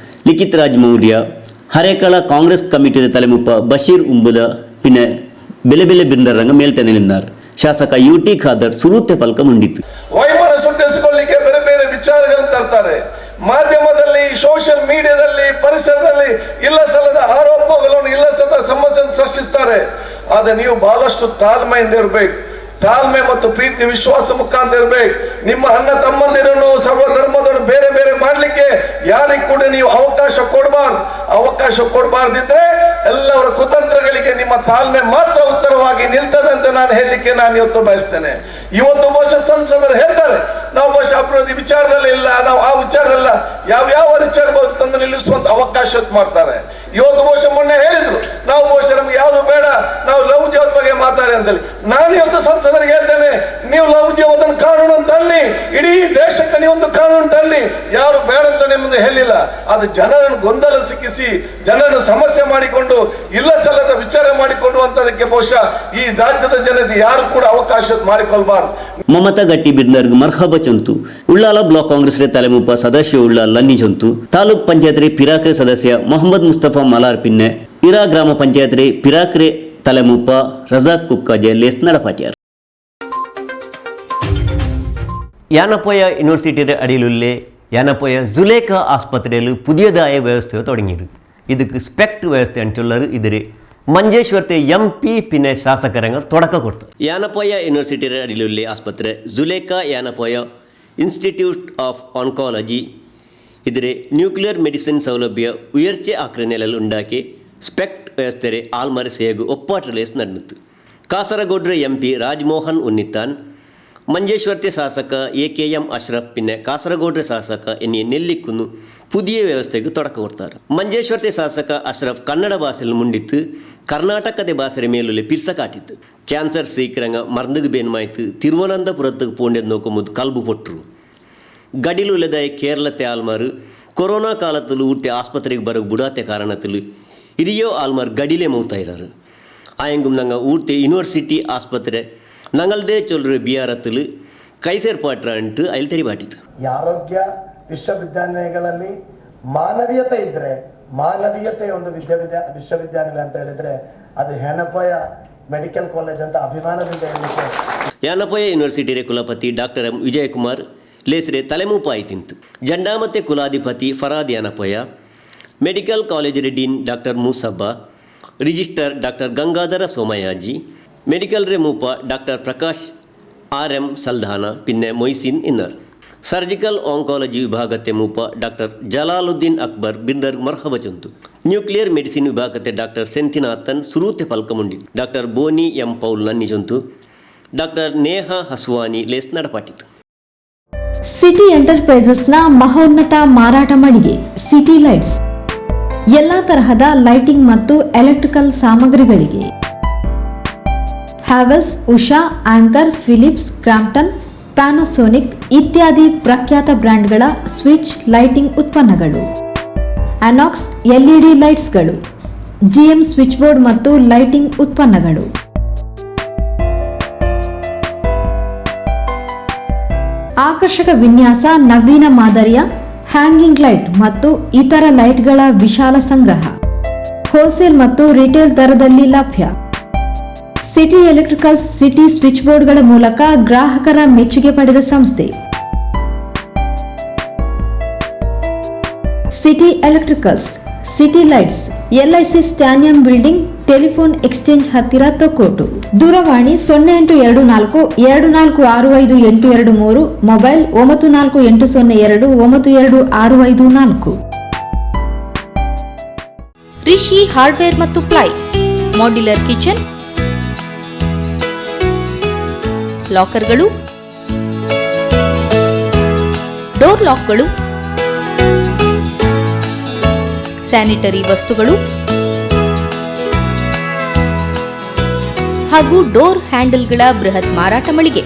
ಲಿಖಿತ್ ರಾಜ್ ಮೌರ್ಯ, ಹರೇಕಳ ಕಾಂಗ್ರೆಸ್ ಕಮಿಟಿ ತಲೆಮುಪ್ಪ ಬಶೀರ್ ಉಂಬುದ ಪಿನ್ನ ಬೆಲೆ ಬೆಲೆ ಬಿಂದರಂಗ ಮೇಲ್ತನೆಲಿದ್ದಾರೆ. ಶಾಸಕ UT ಖಾದರ್ ಸುರೂತೆ ಫಲಕ ಮುಂಡಿತು. ವೈಮನ ಸುಟ್ಟಿಸಿಕೊಳ್ಳಿಕ್ಕೆ ಬೇರೆ ಬೇರೆ ವಿಚಾರಗಳನ್ನು ತರ್ತಾರೆ. ಮಾಧ್ಯಮದಲ್ಲಿ, ಸೋಷಿಯಲ್ ಮೀಡಿಯಾದಲ್ಲಿ, ಪರಿಸರದಲ್ಲಿ ಇಲ್ಲ ಸಲ್ಲದ ಆರೋಪಗಳನ್ನು, ಇಲ್ಲ ಸಲ್ಲದ ಸಮಸ್ಯೆಯನ್ನು ಸೃಷ್ಟಿಸ್ತಾರೆ. ಆದ್ರೆ ನೀವು ಬಹಳಷ್ಟು ತಾಳ್ಮೆಯಿಂದ ಇರಬೇಕು. ತಾಳ್ಮೆ ಮತ್ತು ಪ್ರೀತಿ ವಿಶ್ವಾಸ ಮುಖಾಂತರ ಇರಬೇಕು. ನಿಮ್ಮ ಅಣ್ಣ ತಮ್ಮಂದಿರನ್ನು ಸರ್ವ ಧರ್ಮದವರು ಬೇರೆ ಬೇರೆ ಮಾಡ್ಲಿಕ್ಕೆ ಯಾರಿಗೂ ಕೂಡ ನೀವು ಅವಕಾಶ ಕೊಡಬಾರ್ದು. ಅವಕಾಶ ಕೊಡಬಾರ್ದಿದ್ರೆ ಎಲ್ಲವರ ಕುತಂತ್ರಗಳಿಗೆ ನಿಮ್ಮ ತಾಳ್ಮೆ ಮಾತ್ರ ಉತ್ತರವಾಗಿ ನಿಲ್ತದೆ ಅಂತ ನಾನು ಹೇಳಲಿಕ್ಕೆ ನಾನು ಇವತ್ತು ಬಯಸ್ತೇನೆ. ಇವತ್ತು ಬಹುಶಃ ಸಂಸದರು ಹೇಳ್ತಾರೆ, ನಾವು ಬಹುಶಃ ಅಭಿವೃದ್ಧಿ ವಿಚಾರದಲ್ಲಿ ಇಲ್ಲ, ನಾವು ಆ ವಿಚಾರದಲ್ಲ, ಯಾವ ವಿಚಾರ ತಂದು ನಿಲ್ಲಿಸುವಂತ ಅವಕಾಶ ಮಾಡ್ತಾರೆ. ಇವತ್ತು ಬಹುಶಃ ಮೊನ್ನೆ ಹೇಳಿದ್ರು, ನಾವು ಬಹುಶಃ ನಮ್ಗೆ ಯಾವುದು ಬೇಡ, ನಾವು ಲವ್ ಜಿಹಾದ್ ಬಗ್ಗೆ ಮಾತಾಡಿ ಅಂತೇಳಿ. ನಾನು ಇವತ್ತು ಸಂಸದರಿಗೆ ಹೇಳ್ತೇನೆ, ನೀವು ಲವ್ ಜಿಹಾದ್ ಕಾನೂನು ತನ್ನಿ, ಇಡೀ ದೇಶಕ್ಕೆ ನೀವೊಂದು ಕಾನೂನು ತನ್ನಿ. ಯಾರು ಬೇಡ ಅಂತ ನಿಮ್ಮದು ಹೇಳಿಲ್ಲ. ಅದು ಜನರನ್ನು ಗೊಂದಲ ಸಿಕ್ಕಿಸಿ, ಜನರನ್ನು ಸಮಸ್ಯೆ ಮಾಡಿಕೊಂಡು, ಇಲ್ಲ ಸಲ್ಲದ ವಿಚಾರ ಮಾಡಿಕೊಂಡು ಅಂತದಕ್ಕೆ ಬಹುಶಃ ಈ ರಾಜ್ಯದ ಜನತೆ ಯಾರು ಕೂಡ ಅವಕಾಶ ಮಾಡಿಕೊಳ್ಬಾರ್ದು. ಮಮತಾ ಗಟ್ಟಿ ಬಿರ್ನರ್ಗ್ ಮರ್ಹಬ ಚೊಂತು. ಉಳ್ಳಾಲ ಬ್ಲಾಕ್ ಕಾಂಗ್ರೆಸ್ ತಲೆಮುಪ್ಪ ಸದಾಶಿವ ಉಳ್ಳಾಲ್ ಲನ್ನಿ ಚೊಂತು. ತಾಲೂಕ್ ಪಂಚಾಯತ್ ಪಿರಾಕ್ರೆ ಸದಸ್ಯ ಮೊಹಮ್ಮದ್ ಮುಸ್ತಫಾ ಮಲಾರ್ ಪಿನ್ನೆ, ಇರಾ ಗ್ರಾಮ ಪಂಚಾಯತ್ ಪಿರಾಕ್ರೆ ತಲೆಮುಪ್ಪ ರಜಾಕ್ ಕುಕ್ಕಾಜೆ ಲೇಸ್ നടപ്പാറ്റിയാർ. യാനപ്പോയ യൂണിവേഴ്സിറ്റിയുടെ അടിയിലുള്ള യാനപ്പോയ സുലേഖ ആസ്പത്രിയിൽ പുതിയതായ വ്യവസ്ഥ തുടങ്ങിയത്. ಇದಕ್ಕೆ ಸ್ಪೆಕ್ಟ್ ವ್ಯವಸ್ಥೆ ಅಂಟುಳ್ಳರು ಇದರ ಮಂಜೇಶ್ವರತೆ MP പിന്നെ ಶಾಸಕರಂಗ തുടക്ക കൊടുത്തു. ಯಾನಪೋಯ ಯೂನಿವರ್ಸಿಟಿಯ ಅಡಿಯಲ್ಲಿ ಆಸ್ಪತ್ರೆ Zulekha Yenepoya institute of oncology ഇതിരെ ന്യൂക്ലിയർ മെഡിസിൻ സൗലഭ്യ ഉയർച്ച ആക്രമണങ്ങളിൽ ഉണ്ടാക്കി സ്പെക്ട് വ്യവസ്ഥരെ ആൽമര സേഗു ഒപ്പാട്രലേസ് നടന്നിತ್ತು. കാസർഗോഡ് MP രാജ്മോഹൻ ഉണ്ണിത്താൻ, ಮಂಜೇಶ್ವರತೆ ಶಾಸಕ AKM ಅಶ್ರಫ್ പിന്നെ കാസർഗോഡ് ಶಾಸಕ ಎನ್ನಿ ನೆಲ್ಲಿಕ್ಕುನ್ನು പുതിയ ವ್ಯವಸ್ಥೆಗೆ ತೊಡಕ ಕೊಡ್ತಾರೆ. ಮಂಜೇಶ್ವರತೆ ಶಾಸಕ ಅಶ್ರಫ್ ಕನ್ನಡ ಭಾಷೆಯಲ್ಲಿ ಮುಂಡಿತ್ತು ಕರ್ನಾಟಕದ ಭಾಷೆ ಮೇಲುಳ್ಳೆ ಪಿರ್ಸ ಕಾಟಿತ್ತು. ಕ್ಯಾನ್ಸರ್ ಸೀಕ್ರಂಗ ಮರ್ದಗ್ ಬೇನ್ಮಾಯ್ತು ತಿರುವನಂತಪುರத்துக்கு போண்டது നോക്കുമ്പോൾ ಕಲ್ಬು ಪೊಟ್ಟರು. ಗಡಿಲುಲ್ಲದಾಯ ಕೇರಳತೆ ಆಲ್ಮಾರು ಕೊರೋನಾ ಕಾಲದಲ್ಲಿ ಊಟೆ ಆಸ್ಪತ್ರೆಗೆ ಬರೋಕ್ಕೆ ಬಿಡಾತೆ ಕಾರಣದಲ್ಲಿ ಹಿರಿಯೋ ಆಲ್ಮಾರು ಗಡಿಲೇ ಮೌತಾ ಇರಾರು. ಆಯಂಗು ನಂಗೆ ಊಟೆ ಯೂನಿವರ್ಸಿಟಿ ಆಸ್ಪತ್ರೆ ನಂಗಲ್ದೇ ಚೊಲ್ರು ಬಿಆರತ್ತಲು ಕೈಸೇರ್ಪಾಟ್ರ ಅಂಟು ಅಲ್ಲಿ ತೆರಿಬಾಟಿತ್ತು. ಆರೋಗ್ಯ ವಿಶ್ವವಿದ್ಯಾನಿಲಯಗಳಲ್ಲಿ ಮಾನವೀಯತೆ ಇದ್ದರೆ, ಮಾನವೀಯತೆ ಒಂದು ವಿಶ್ವವಿದ್ಯಾನಿಲಯ ಅಂತ ಹೇಳಿದ್ರೆ ಅದು ಯಾನಪೋಯ ಮೆಡಿಕಲ್ ಕಾಲೇಜ್ ಅಂತ ಅಭಿಮಾನದಿಂದ ಹೇಳಲಿಕ್ಕೆ. ಯಾನಪೋಯ ಯೂನಿವರ್ಸಿಟಿಯ ಕುಲಪತಿ ಡಾಕ್ಟರ್ M ವಿಜಯಕುಮಾರ್ ಲೇಸ್ರೆ ತಲೆಮೂಪ ಆಯ್ತಿಂತು. ಜಂಡಾಮತೆ ಕುಲಾಧಿಪತಿ ಫರಾದ್ ಯಾನಪೋಯ, ಮೆಡಿಕಲ್ ಕಾಲೇಜಿನ dean doctor Moosabba, registrar doctor Gangadhara Somayaji, medical ರೇ ಮೂಪ ಡಾಕ್ಟರ್ ಪ್ರಕಾಶ್ RM ಸಲ್ಧಾನ ಪಿನ್ನೆ ಮೊಯ್ಸಿನ್ ಇನ್ನರ್, ಸರ್ಜಿಕಲ್ ಆಂಕಾಲಜಿ ವಿಭಾಗത്തെ ಮೂಪ ಡಾಕ್ಟರ್ ಜಲಾಲುದ್ದೀನ್ ಅಕ್ಬರ್ ಬಿಂದರ್ಗ್ ಮರ್ಹಬ ಚೊಂತು. ನ್ಯೂಕ್ಲಿಯರ್ ಮೆಡಿಸಿನ್ ವಿಭಾಗത്തെ ಡಾಕ್ಟರ್ ಸೆಂಥಿನಾಥನ್ ಸುರೂತೆ ಫಲ್ಕಮುಂಡಿ. ಡಾಕ್ಟರ್ ಬೋನಿ M ಪೌಲ್ ನನ್ನಿ ಚೊಂತು. ಡಾಕ್ಟರ್ ನೇಹಾ ಹಸ್ವಾನಿ ಲೇಸ್ ನಡಪಾಟಿತು. ಸಿಟಿ ಎಂಟರ್ಪ್ರೈಸಸ್ನ ಮಹೋನ್ನತ ಮಾರಾಟ ಮಳಿಗೆ ಸಿಟಿ ಲೈಟ್ಸ್, ಎಲ್ಲ ತರಹದ ಲೈಟಿಂಗ್ ಮತ್ತು ಎಲೆಕ್ಟ್ರಿಕಲ್ ಸಾಮಗ್ರಿಗಳಿಗೆ Havells, Usha, Anchor, Philips, Crompton, Panasonic ಇತ್ಯಾದಿ ಪ್ರಖ್ಯಾತ ಬ್ರ್ಯಾಂಡ್ಗಳ ಸ್ವಿಚ್ ಲೈಟಿಂಗ್ ಉತ್ಪನ್ನಗಳು, ಅನಾಕ್ಸ್ LED ಲೈಟ್ಸ್ಗಳು, GM ಸ್ವಿಚ್ ಬೋರ್ಡ್ ಮತ್ತು ಲೈಟಿಂಗ್ ಉತ್ಪನ್ನಗಳು, ಆಕರ್ಷಕ ವಿನ್ಯಾಸ, ನವೀನ ಮಾದರಿಯ ಹ್ಯಾಂಗಿಂಗ್ ಲೈಟ್ ಮತ್ತು ಇತರ ಲೈಟ್ಗಳ ವಿಶಾಲ ಸಂಗ್ರಹ, ಹೋಲ್ಸೇಲ್ ಮತ್ತು ರಿಟೇಲ್ ದರದಲ್ಲಿ ಲಭ್ಯ. ಸಿಟಿ ಎಲೆಕ್ಟ್ರಿಕಲ್ಸ್ ಸಿಟಿ ಸ್ವಿಚ್ ಬೋರ್ಡ್ಗಳ ಮೂಲಕ ಗ್ರಾಹಕರ ಮೆಚ್ಚುಗೆ ಪಡೆದ ಸಂಸ್ಥೆ. City electricals, city lights, LIC ಸ್ಟ್ಯಾನಿಯಂ ಬಿಲ್ಡಿಂಗ್, ಟೆಲಿಫೋನ್ ಎಕ್ಸ್ಚೇಂಜ್ ಹತ್ತಿರ ತೊಕ್ಕೋಟು. ದೂರವಾಣಿ 0824 2465 ಮೊಬೈಲ್ 9480 92654. ರಿಷಿ ಹಾರ್ಡ್ವೇರ್ ಮತ್ತು ಪ್ಲೈ, ಮಾಡ್ಯುಲರ್ ಕಿಚನ್, ಲಾಕರ್ಗಳು, ಡೋರ್ ಲಾಕ್ಗಳು, ಸ್ಯಾನಿಟರಿ ವಸ್ತುಗಳು, ಹಾಗೂ ಡೋರ್ ಹ್ಯಾಂಡಲ್ಗಳ ಬೃಹತ್ ಮಾರಾಟ ಮಳಿಗೆ.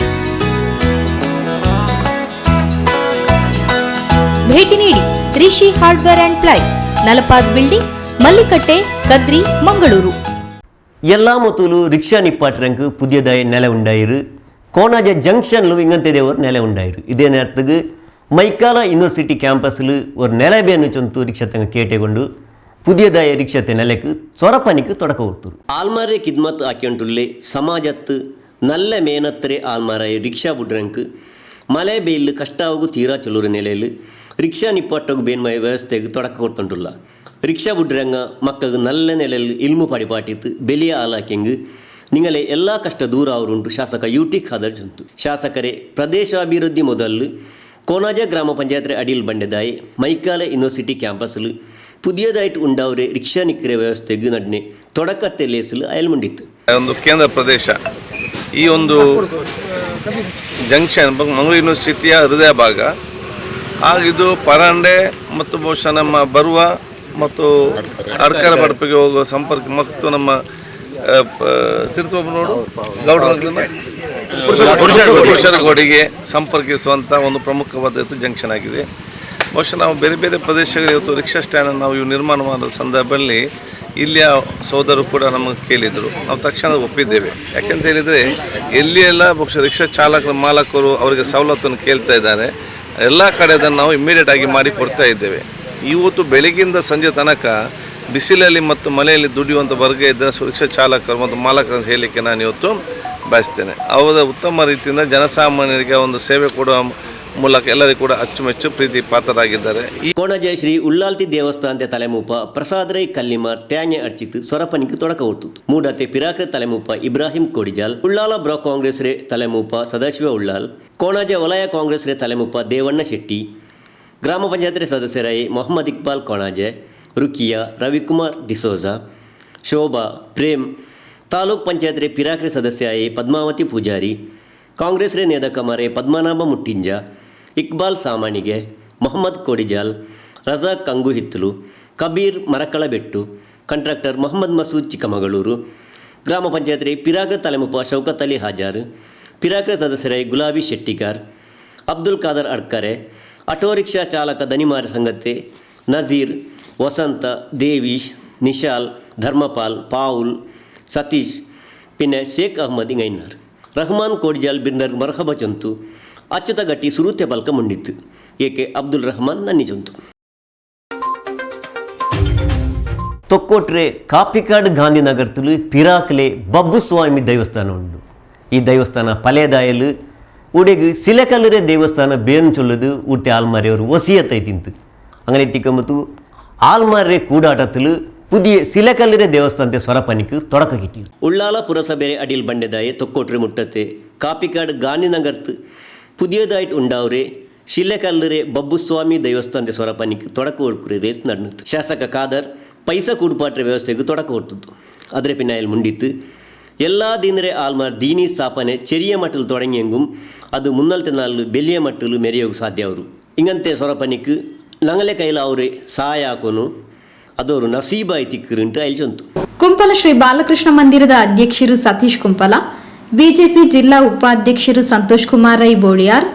ಭೇಟಿ ನೀಡಿ Rishi hardware and ply, Nalapad building, Mallikatte, Kadri, Mangaluru. எல்லா முத்தூலு ரிக்ஷா நிப்பாட்டுறதுக்கு புதியதாய் நிலை உண்டாயிரு. கோனாஜ ஜங்ஷன்ல இங்கந்தே ஒரு நிலை உண்டாயிரு. இதே நேரத்துக்கு மைக்கால ಯೂನಿವರ್ಸಿಟಿ ಕ್ಯಾಂಪಸ್ಲು ஒரு நிலைபேன்னு சொந்து ರಿಕ್ಷಾತಂಗ ಕೇಟೆಗೊಂಡು புதியದಾಯ ರಿಕ್ಷಾತೆ ನೆಲೆக்கு ಸೊರಪನಿக்கு தொடக்க கொடுத்துரு. ஆல்மாரே கித்மத் ஆக்கியண்டுள்ளே சமாஜத்து நல்ல மேனத்தரே ஆல்மாராய ರಿಕ್ಷಾ ಬಿಡ್ರಂಕು ಮಳೆ ಬೇಯ್ಲು ಕಷ್ಟಾವಗು ತೀರಾ ಚಲುರ ನೆಲೆಯಲ್ಲಿ ರಿಕ್ಷಾ ನಿಪ್ಪಾಟೋಗು ಬೇನ್ಮಯ ವ್ಯವಸ್ಥೆಗೆ ತೊಡಕ ಕೊಡ್ತೊಂಡುಲ್ಲ. ರಿಕ್ಷಾ ಬಿಡ್ರಂಗ ಮಕ್ಕಳು நல்ல ನೆಲೆಯಲ್ಲಿ ಇಲ್ಮು ಪಡಿಪಾಟಿತ್ತು ಬೆಲಿಯ ಆಲಾಕೆಂಗು ನಿಂಗಲೆ ಎಲ್ಲ ಕಷ್ಟ ದೂರ ಅವರುಂಟು ಶಾಸಕ ಯುಟಿ ಖಾದರ್ ಜಂತು. ಶಾಸಕರೇ ಪ್ರದೇಶಾಭಿವೃದ್ಧಿ ಮೊದಲು ಕೋನಾಜ ಗ್ರಾಮ ಪಂಚಾಯತ್ ಅಡಿಲ್ ಬಂಡೆದಾಯಿ ಮೈಕಾಲ ಯೂನಿವರ್ಸಿಟಿ ಕ್ಯಾಂಪಸ್ಲು ಪುದಿಯದಾയിട്ട് ಉಂಡವರೇ ರಿಕ್ಷಾ ನಿಕ್ರೆ ವ್ಯವಸ್ಥೆಗೆ ನಡ್ನೆ ತೊಡಕತ್ತೆ ಲೇಸಲು ಅಯಲ್ಮುಂಡಿತ್ತು. ಒಂದು ಕೇಂದ್ರ ಪ್ರದೇಶ, ಈ ಒಂದು ಜಂಕ್ಷನ್ ಮಂಗಳೂರು ಯೂನಿವರ್ಸಿಟಿಯ ಹೃದಯ ಭಾಗ ಆಗಿದ್ದು ಪರಾಂಡೆ ಮತ್ತು ಬಹುಶಃ ನಮ್ಮ ಬರುವ ಮತ್ತು ಅಡ್ಕರ ಬಡಪಿಗೆ ಹೋಗುವ ಸಂಪರ್ಕ ಮತ್ತು ನಮ್ಮ ತೀರ್ಥೋಬನೋಡು ಪುರುಷರಗೋಡಿಗೆ ಸಂಪರ್ಕಿಸುವಂಥ ಒಂದು ಪ್ರಮುಖವಾದ ಜಂಕ್ಷನ್ ಆಗಿದೆ. ಬಹುಶಃ ನಾವು ಬೇರೆ ಬೇರೆ ಪ್ರದೇಶಗಳಲ್ಲಿ ಇವತ್ತು ರಿಕ್ಷಾ ಸ್ಟ್ಯಾಂಡನ್ನು ನಾವು ಇವು ನಿರ್ಮಾಣ ಮಾಡೋ ಸಂದರ್ಭದಲ್ಲಿ ಇಲ್ಲಿಯ ಸೋದರರು ಕೂಡ ನಮಗೆ ಕೇಳಿದರು. ನಾವು ತಕ್ಷಣ ಒಪ್ಪಿದ್ದೇವೆ. ಯಾಕೆಂತ ಹೇಳಿದರೆ ಎಲ್ಲಿಯೆಲ್ಲ ಬಹುಶಃ ರಿಕ್ಷಾ ಚಾಲಕರು ಮಾಲಕರು ಅವರಿಗೆ ಸವಲತ್ತನ್ನು ಕೇಳ್ತಾ ಇದ್ದಾರೆ, ಎಲ್ಲ ಕಡೆ ಅದನ್ನು ನಾವು ಇಮ್ಮಿಡಿಯೇಟ್ ಆಗಿ ಮಾಡಿ ಕೊಡ್ತಾ ಇದ್ದೇವೆ. ಇವತ್ತು ಬೆಳಗಿಂದ ಸಂಜೆ ತನಕ ಬಿಸಿಲಲ್ಲಿ ಮತ್ತು ಮಳೆಯಲ್ಲಿ ದುಡಿಯುವಂಥ ವರ್ಗ ಇದ್ದರೆ ರಿಕ್ಷಾ ಚಾಲಕರು ಮತ್ತು ಮಾಲಕರನ್ನು ಹೇಳಲಿಕ್ಕೆ ನಾನು ಇವತ್ತು ಬಯಸ್ತೇನೆ. ಅವರ ಉತ್ತಮ ರೀತಿಯಿಂದ ಜನಸಾಮಾನ್ಯರಿಗೆ ಒಂದು ಸೇವೆ ಕೊಡುವ ಮೂಲಕ ಎಲ್ಲರಿಗೂ ಕೂಡ ಅಚ್ಚುಮೆಚ್ಚು ಪ್ರೀತಿ ಪಾತ್ರರಾಗಿದ್ದಾರೆ. ಕೋಣಜ ಶ್ರೀ ಉಳ್ಳಾಲ್ತಿ ದೇವಸ್ಥಾನದ ತಲೆಮೂಪ ಪ್ರಸಾದ್ ರೈ ಕಲ್ಲಿಮಾರ್ ತ್ಯಾಞೆ ಅರ್ಚಿತ್ತು ಸೊರಪನಿಗೆ ತೊಡಕ ಹೊಡ್ತು. ಮೂಡತೆ ಪಿರಾಕ್ರೆ ತಲೆಮೂಪ ಇಬ್ರಾಹಿಂ ಕೋಡಿಜಾಲ್, ಉಳ್ಳಾಲ ಬ್ಲಾಕ್ ಕಾಂಗ್ರೆಸ್ ರೇ ತಲೆಮೂಪ ಸದಾಶಿವ ಉಳ್ಳಾಲ್, ಕೋಣಜ ವಲಯ ಕಾಂಗ್ರೆಸ್ ರೇ ತಲೆಮೂಪ ದೇವಣ್ಣ ಶೆಟ್ಟಿ, ಗ್ರಾಮ ಪಂಚಾಯತ್ ಸದಸ್ಯರಾಯಿ ಮೊಹಮ್ಮದ್ ಇಕ್ಬಾಲ್ ಕೋಣಾಜೆ, ರುಕಿಯಾ, ರವಿಕುಮಾರ್ ಡಿಸೋಜಾ, ಶೋಭಾ, ಪ್ರೇಮ್, ತಾಲೂಕ್ ಪಂಚಾಯತ್ ರೇ ಪಿರಾಕ್ರೆ ಸದಸ್ಯಾಯಿ ಪದ್ಮಾವತಿ ಪೂಜಾರಿ, ಕಾಂಗ್ರೆಸ್ ರೇ ನೇದಕಮಾರೆ ಪದ್ಮನಾಭ ಮುಟ್ಟಿಂಜ, ಇಕ್ಬಾಲ್ ಸಾಮಾಣಿಗೆ, ಮೊಹಮ್ಮದ್ ಕೋಡಿಜಾಲ್, ರಜಾಕ್ ಕಂಗುಹಿತ್ತಲು, ಕಬೀರ್ ಮರಕಳಬೆಟ್ಟು, ಕಾಂಟ್ರಾಕ್ಟರ್ ಮೊಹಮ್ಮದ್ ಮಸೂದ್ ಚಿಕ್ಕಮಗಳೂರು, ಗ್ರಾಮ ಪಂಚಾಯತ್ ರೇ ಪಿರಾಕ್ರೆ ತಲೆಮುಪ ಶೌಕತ್ ಅಲಿ ಹಾಜಾರ್, ಪಿರಾಕ್ರೆ ಸದಸ್ಯರಾಯಿ ಗುಲಾಬಿ ಶೆಟ್ಟಿಗಾರ್, ಅಬ್ದುಲ್ ಖಾದರ್ ಅಡ್ಕರೆ, ಆಟೋ ರಿಕ್ಷಾ ಚಾಲಕ ದನಿಮಾರ ಸಂಗತೆ ನಜೀರ್, ವಸಂತ, ದೇವೀಶ್, ನಿಶಾಲ್, ಧರ್ಮಪಾಲ್, ಪಾವುಲ್, ಸತೀಶ್, പിന്നെ ಶೇಖ್ ಅಹ್ಮದ್ ಇಂಗೈನಾರ್, ರಹಮಾನ್ ಕೋಡಿಜಾಲ್ ಬಿರ್ನರ್ ಮರ್ಹಬ ಚಂತು, ಅಚ್ಯುತ ಗಟ್ಟಿ ಸುರುತ್ಯ ಬಲ್ಕ ಮುಂಡಿತ್ತು. ಏಕೆ ಅಬ್ದುಲ್ ರಹಮಾನ್ ನನ್ನಿ ಚಂತು. ತೊಕ್ಕೋಟ್ರೆ ಕಾಪಿಕಾಡ್ ಗಾಂಧಿನಗರದಲ್ಲಿ ಪಿರಾಕ್ಲೆ ಬಬ್ಬು ಸ್ವಾಮಿ ದೇವಸ್ಥಾನ ಉಂಟು. ಈ ದೇವಸ್ಥಾನ ಪಲೆದಾಯಲು ಉಡೆಗೆ ಸಿಲೆಕಲ್ಲರೆ ದೇವಸ್ಥಾನ ಬೇನ್ ಚೊಲ್ಲದು ಊಟೆ ಆಲ್ಮಾರಿಯವರು ಒಸಿಯತ್ತೈತಿಂತು. അങ്ങനെ എത്തിക്കുമ്പോൾ ആൽമാരെ കൂടാട്ടത്തിൽ പുതിയ സിലക്കല്ലിരെ ദേവസ്ഥാനത്തെ സ്വരപ്പനിക്ക് തുടക്കം കിട്ടി. ഉള്ളാല പുരസഭയെ അടിയിൽ ബണ്ടെതായ തൊക്കോട്ടറി മുട്ടത്തെ കാപ്പിക്കാട് ഗാന്ധിനഗർത്ത് പുതിയതായിട്ട് ഉണ്ടാവരെ ಶಿಲೆಕಲ್ಲರೆ ಬಬ್ಬುಸ್ವಾಮಿ ದೇವಸ್ಥಾನದ ಸ್ವರಪನಿಗೆ ತೊಡಕ ಕೊಡ್ಕುರೆ ರೇಸ್ ನಡೆದಿತ್ತು. ಶಾಸಕ ಖಾದರ್ ಪೈಸಾ ಕೂಡುಪಾಟ್ರೆ ವ್ಯವಸ್ಥೆಗೆ ತೊಡಕ ಕೊಡ್ತಿದ್ದು. ಅದರ ಪಿನ್ನಾಯಲ್ಲಿ ಮುಂಡಿತ್ತು ಎಲ್ಲ ದಿನರೇ ಆಲ್ಮಾರ್ ದೀನಿ ಸ್ಥಾಪನೆ ಚೆರಿಯ ಮಟ್ಟಲು ತೊಡങ്ങിಯಂಗೂ ಅದು ಮುನ್ನಲ್ತೆ ನಾಳು ಬೆಲಿಯ ಮಟ್ಟಲು ಮೆರೆಯೋಗ ಸಾಧ್ಯ ಅವರು. ಹಿಂಗಂತೆ ಸ್ವರಪನಿಗೆ ನಂಗಲೆ ಕೈಲ ಅವರೇ ಸಹಾಯ ಹಾಕೋನು ಅದವರು ನಸೀಬಾಯಿ ತಿಕ್ಕರುಂಟು ಅಲ್ಚಂತು. ಕುಂಪಲ ಶ್ರೀ ಬಾಲಕೃಷ್ಣ ಮಂದಿರದ ಅಧ್ಯಕ್ಷರು ಸತೀಶ್ ಕುಂಪಲ, ಬಿಜೆಪಿ ಜಿಲ್ಲಾ ಉಪಾಧ್ಯಕ್ಷರು ಸಂತೋಷ್ ಕುಮಾರ್ ರೈ ಬೋಳಿಯಾರ್,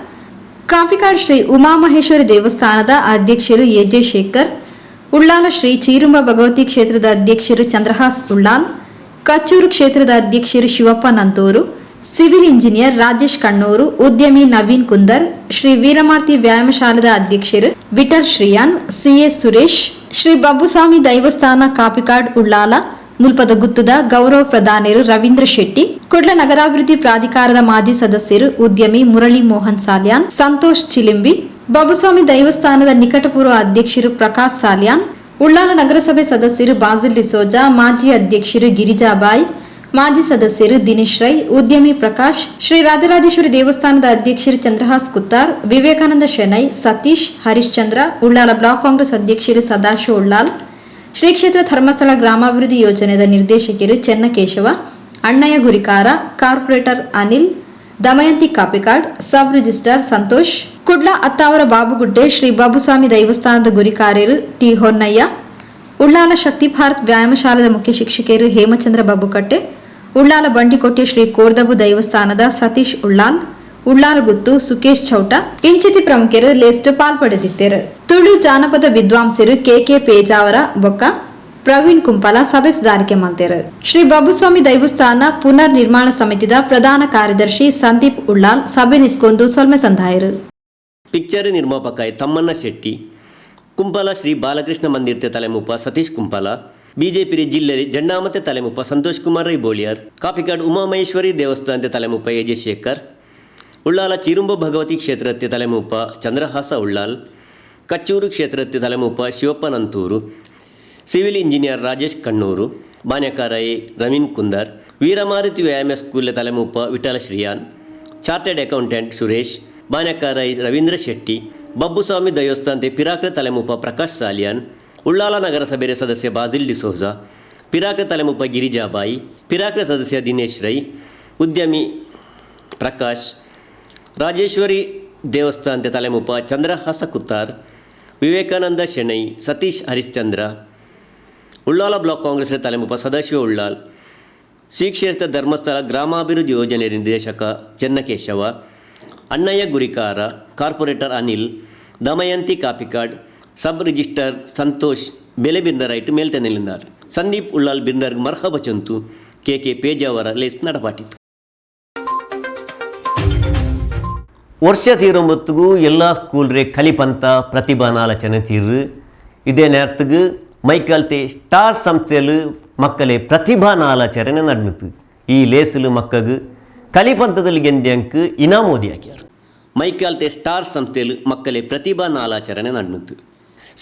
ಕಾಪಿಕಾಡ್ ಶ್ರೀ ಉಮಾಮಹೇಶ್ವರಿ ದೇವಸ್ಥಾನದ ಅಧ್ಯಕ್ಷರು ಎಜೆ ಶೇಖರ್, ಉಳ್ಳಾಲ ಶ್ರೀ ಚೀರುಂಬ ಭಗವತಿ ಕ್ಷೇತ್ರದ ಅಧ್ಯಕ್ಷರು ಚಂದ್ರಹಾಸ್ ಉಳ್ಳಾಲ್, ಕಚ್ಚೂರು ಕ್ಷೇತ್ರದ ಅಧ್ಯಕ್ಷರು ಶಿವಪ್ಪ ನಂತೂರು, ಸಿವಿಲ್ ಇಂಜಿನಿಯರ್ ರಾಜೇಶ್ ಕಣ್ಣೂರು, ಉದ್ಯಮಿ ನವೀನ್ ಕುಂದರ್, ಶ್ರೀ ವೀರಮಾರ್ತಿ ವ್ಯಾಯಾಮ ಶಾಲದ ಅಧ್ಯಕ್ಷರು ವಿಠಲ್ ಶ್ರೀಯಾನ್, ಸಿಎ ಸುರೇಶ್, ಶ್ರೀ ಬಬ್ಬುಸ್ವಾಮಿ ದೈವಸ್ಥಾನ ಕಾಪಿಕಾಡ್ ಉಳ್ಳಾಲ ಮುಲ್ಪದ ಗುತ್ತದ ಗೌರವ ಪ್ರಧಾನಿಯರು ರವೀಂದ್ರ ಶೆಟ್ಟಿ, ಕುಡ್ಲ ನಗರಾಭಿವೃದ್ಧಿ ಪ್ರಾಧಿಕಾರದ ಮಾಜಿ ಸದಸ್ಯರು ಉದ್ಯಮಿ ಮುರಳಿ ಮೋಹನ್ ಸಾಲ್ಯಾನ್, ಸಂತೋಷ್ ಚಿಲಿಂಬಿ, ಬಬ್ಬುಸ್ವಾಮಿ ದೈವಸ್ಥಾನದ ನಿಕಟಪೂರ್ವ ಅಧ್ಯಕ್ಷರು ಪ್ರಕಾಶ್ ಸಾಲ್ಯಾನ್, ಉಳ್ಳಾಲ ನಗರಸಭೆ ಸದಸ್ಯರು ಬಾಜಿಲ್ ಡಿಸೋಜಾ, ಮಾಜಿ ಅಧ್ಯಕ್ಷರು ಗಿರಿಜಾಬಾಯಿ, ಮಾಜಿ ಸದಸ್ಯರು ದಿನೇಶ್ ರೈ, ಉದ್ಯಮಿ ಪ್ರಕಾಶ್, ಶ್ರೀ ರಾಜರಾಜೇಶ್ವರಿ ದೇವಸ್ಥಾನದ ಅಧ್ಯಕ್ಷರು ಚಂದ್ರಹಾಸ್ ಕುತ್ತಾರ್, ವಿವೇಕಾನಂದ ಶೆನೈ, ಸತೀಶ್, ಹರಿಶ್ಚಂದ್ರ, ಉಳ್ಳಾಲ ಬ್ಲಾಕ್ ಕಾಂಗ್ರೆಸ್ ಅಧ್ಯಕ್ಷರು ಸದಾಶಿವ ಉಳ್ಳಾಲ್, ಶ್ರೀ ಕ್ಷೇತ್ರ ಧರ್ಮಸ್ಥಳ ಗ್ರಾಮಾಭಿವೃದ್ಧಿ ಯೋಜನೆಯ ನಿರ್ದೇಶಕರು ಚೆನ್ನಕೇಶವ, ಅಣ್ಣಯ್ಯ ಗುರಿಕಾರ, corporator Anil, Damayanti Kapikad, sub registrar Santosh, Kudla Attavar Babugudde, Shri Babuswami ದೈವಸ್ಥಾನದ ಗುರಿಕಾರ್ಯರು ಟಿ ಹೊನ್ನಯ್ಯ, ಉಳ್ಳಾಲ ಶಕ್ತಿ ಭಾರತ್ ವ್ಯಾಯಾಮ ಶಾಲೆಯ ಮುಖ್ಯ ಶಿಕ್ಷಕಿಯರು ಹೇಮಚಂದ್ರ ಬಾಬುಕಟ್ಟೆ, ಉಳ್ಳಾಲ ಬಂಡಿಕೊಟ್ಟೆ ಶ್ರೀ ಕೋರ್ದಬು ದೈವಸ್ಥಾನದ ಸತೀಶ್ ಉಳ್ಳಾಲ್, ಉಳ್ಳಾಲಗುತ್ತು ಸುಕೇಶ್ ಚೌಟ ಇಂಚಿತಿ ಪ್ರಮುಖರು ಲೇಸ್ಟ್ ಪಾಲ್ಪಡೆದಿದ್ದರು. ತುಳು ಜಾನಪದ ವಿದ್ವಾಂಸರು ಕೆಕೆ ಪೇಜಾವರ ಬೊಕ್ಕ ಪ್ರವೀಣ್ ಕುಂಪಲ ಸಭೆ ಸುಧಾರಿಕೆ ಮಲ್ತೇರು. ಶ್ರೀ ಬಾಬುಸ್ವಾಮಿ ದೈವಸ್ಥಾನ ಪುನರ್ ನಿರ್ಮಾಣ ಸಮಿತಿದ ಪ್ರಧಾನ ಕಾರ್ಯದರ್ಶಿ ಸಂದೀಪ್ ಉಳ್ಳಾಲ್ ಸಭೆ ನಿಂತ್ಕೊಂಡು ಸೊಲ್ಮೆ ಸಂದಾಯರು. ಪಿಕ್ಚರ್ ನಿರ್ಮಾಪಕ ತಮ್ಮಣ್ಣ ಶೆಟ್ಟಿ, ಕುಂಪಲ ಶ್ರೀ ಬಾಲಕೃಷ್ಣ ಮಂದಿರ್ತೆ ತಲೆಮುಪ್ಪ ಸತೀಶ್ ಕುಂಪಲ, ಬಿಜೆಪಿ ಜಿಲ್ಲೆ ಜಂಡಾಮತೆ ತಲೆಮುಪ್ಪ ಸಂತೋಷ್ ಕುಮಾರ್ ರೈ ಬೋಳಿಯಾರ್, ಕಾಪಿಕಾಡ್ ಉಮಾಮಹೇಶ್ವರಿ ದೇವಸ್ಥಾನತೆ ತಲೆಮುಪ್ಪ ಎಜೆ ಶೇಖರ್, ಉಳ್ಳಾಲ ಚಿರುಂಬ ಭಗವತಿ ಕ್ಷೇತ್ರಕ್ಕೆ ತಲೆಮುಪ್ಪ ಚಂದ್ರಹಾಸ ಉಳ್ಳಾಲ್, ಕಚ್ಚೂರು ಕ್ಷೇತ್ರಕ್ಕೆ ತಲೆಮುಪ್ಪ ಶಿವಪ್ಪ ನಂತೂರು, ಸಿವಿಲ್ ಇಂಜಿನಿಯರ್ ರಾಜೇಶ್ ಕಣ್ಣೂರು, ಬಾನ್ಯಕಾರ ರವೀನ್ ಕುಂದರ್, ವೀರಮಾರುತಿ ವ್ಯಾಯಾಮ ಸ್ಕೂಲ್ ತಲೆಮುಪ್ಪ ವಿಠಲ ಶ್ರೀಯಾನ್, ಚಾರ್ಟೆಡ್ ಅಕೌಂಟೆಂಟ್ ಸುರೇಶ್, ಬಾನ್ಯಕಾರ ರವೀಂದ್ರ ಶೆಟ್ಟಿ, ಬಬ್ಬುಸ್ವಾಮಿ ದೇವಸ್ಥಾನತೆ ಪಿರಾಕ್ರ ತಲೆಮುಪ್ಪ ಪ್ರಕಾಶ್ ಸಾಲಿಯಾನ್, ಉಳ್ಳಾಲ ನಗರಸಭೆ ಸದಸ್ಯ ಬಾಜಿಲ್ ಡಿಸೋಜಾ, ಪಿರಾಕ್ರ ತಲೆಮುಪ್ಪ ಗಿರಿಜಾಬಾಯಿ, ಪಿರಾಕ್ರ ಸದಸ್ಯ ದಿನೇಶ್ ರೈ, ಉದ್ಯಮಿ ಪ್ರಕಾಶ್, ರಾಜೇಶ್ವರಿ ದೇವಸ್ಥಾನತೆ ತಲೆಮುಪ್ಪ ಚಂದ್ರಹಾಸ ಕುತ್ತಾರ್, ವಿವೇಕಾನಂದ ಶೆಣೈ, ಸತೀಶ್ ಹರಿಶ್ಚಂದ್ರ, ಉಳ್ಳಾಲ ಬ್ಲಾಕ್ ಕಾಂಗ್ರೆಸ್ ತಲೆಮುಪ್ಪ ಸದಾಶಿವ ಉಳ್ಳಾಲ್, ಶ್ರೀ ಕ್ಷೇತ್ರ ಧರ್ಮಸ್ಥಳ ಗ್ರಾಮಾಭಿವೃದ್ಧಿ ಯೋಜನೆ ನಿರ್ದೇಶಕ ಚೆನ್ನಕೇಶವ, ಅಣ್ಣಯ್ಯ ಗುರಿಕಾರ, corporator Anil, Damayanti Kapikad, sub register Santosh ಬೆಲೆ ಬಿರ್ನರೈಟ್ ಮೇಲ್ತೆನೆಲಿದ್ದಾರೆ. ಸಂದೀಪ್ ಉಳ್ಳಾಲ್ ಬಿರ್ನರ್ಗ್ ಮರ್ಹಬ ಚಂತು ಕೆಕೆ ಪೇಜಾವರ ಲೇಸ್ ನಡಪಾಟಿತು. ವರ್ಷ ತೀರೊಂಬತ್ತಿಗೂ ಎಲ್ಲ ಸ್ಕೂಲ್ರೆ ಕಲಿಪಂತ ಪ್ರತಿಭಾನಾಲೋಚನೆ ತೀರು. ಇದೇ ನೇರத்துக்கு ಮೈಕಲ್ತೆ ಸ್ಟಾರ್ ಸಂಸ್ಥೆಯಲ್ಲಿ ಮಕ್ಕಳೇ ಪ್ರತಿಭಾನಾಲೋಚನೆ ನಡೆಯಿತು. ಈ ಲೇಸಲು ಮಕ್ಕಳು ಕಲಿಪಂತದಲ್ಲಿ ಗೆಂದ್ಯಂಕ್ ಇನಾಮ್ ಓದಿ ಹಾಕ್ಯಾರು. ಮೈಕಾಲ್ತೆ ಸ್ಟಾರ್ ಸಂಸ್ಥೆಯಲ್ಲಿ ಮಕ್ಕಳೇ ಪ್ರತಿಭಾ ನಾಲಾಚರಣೆ ನಡೆಯಿತು.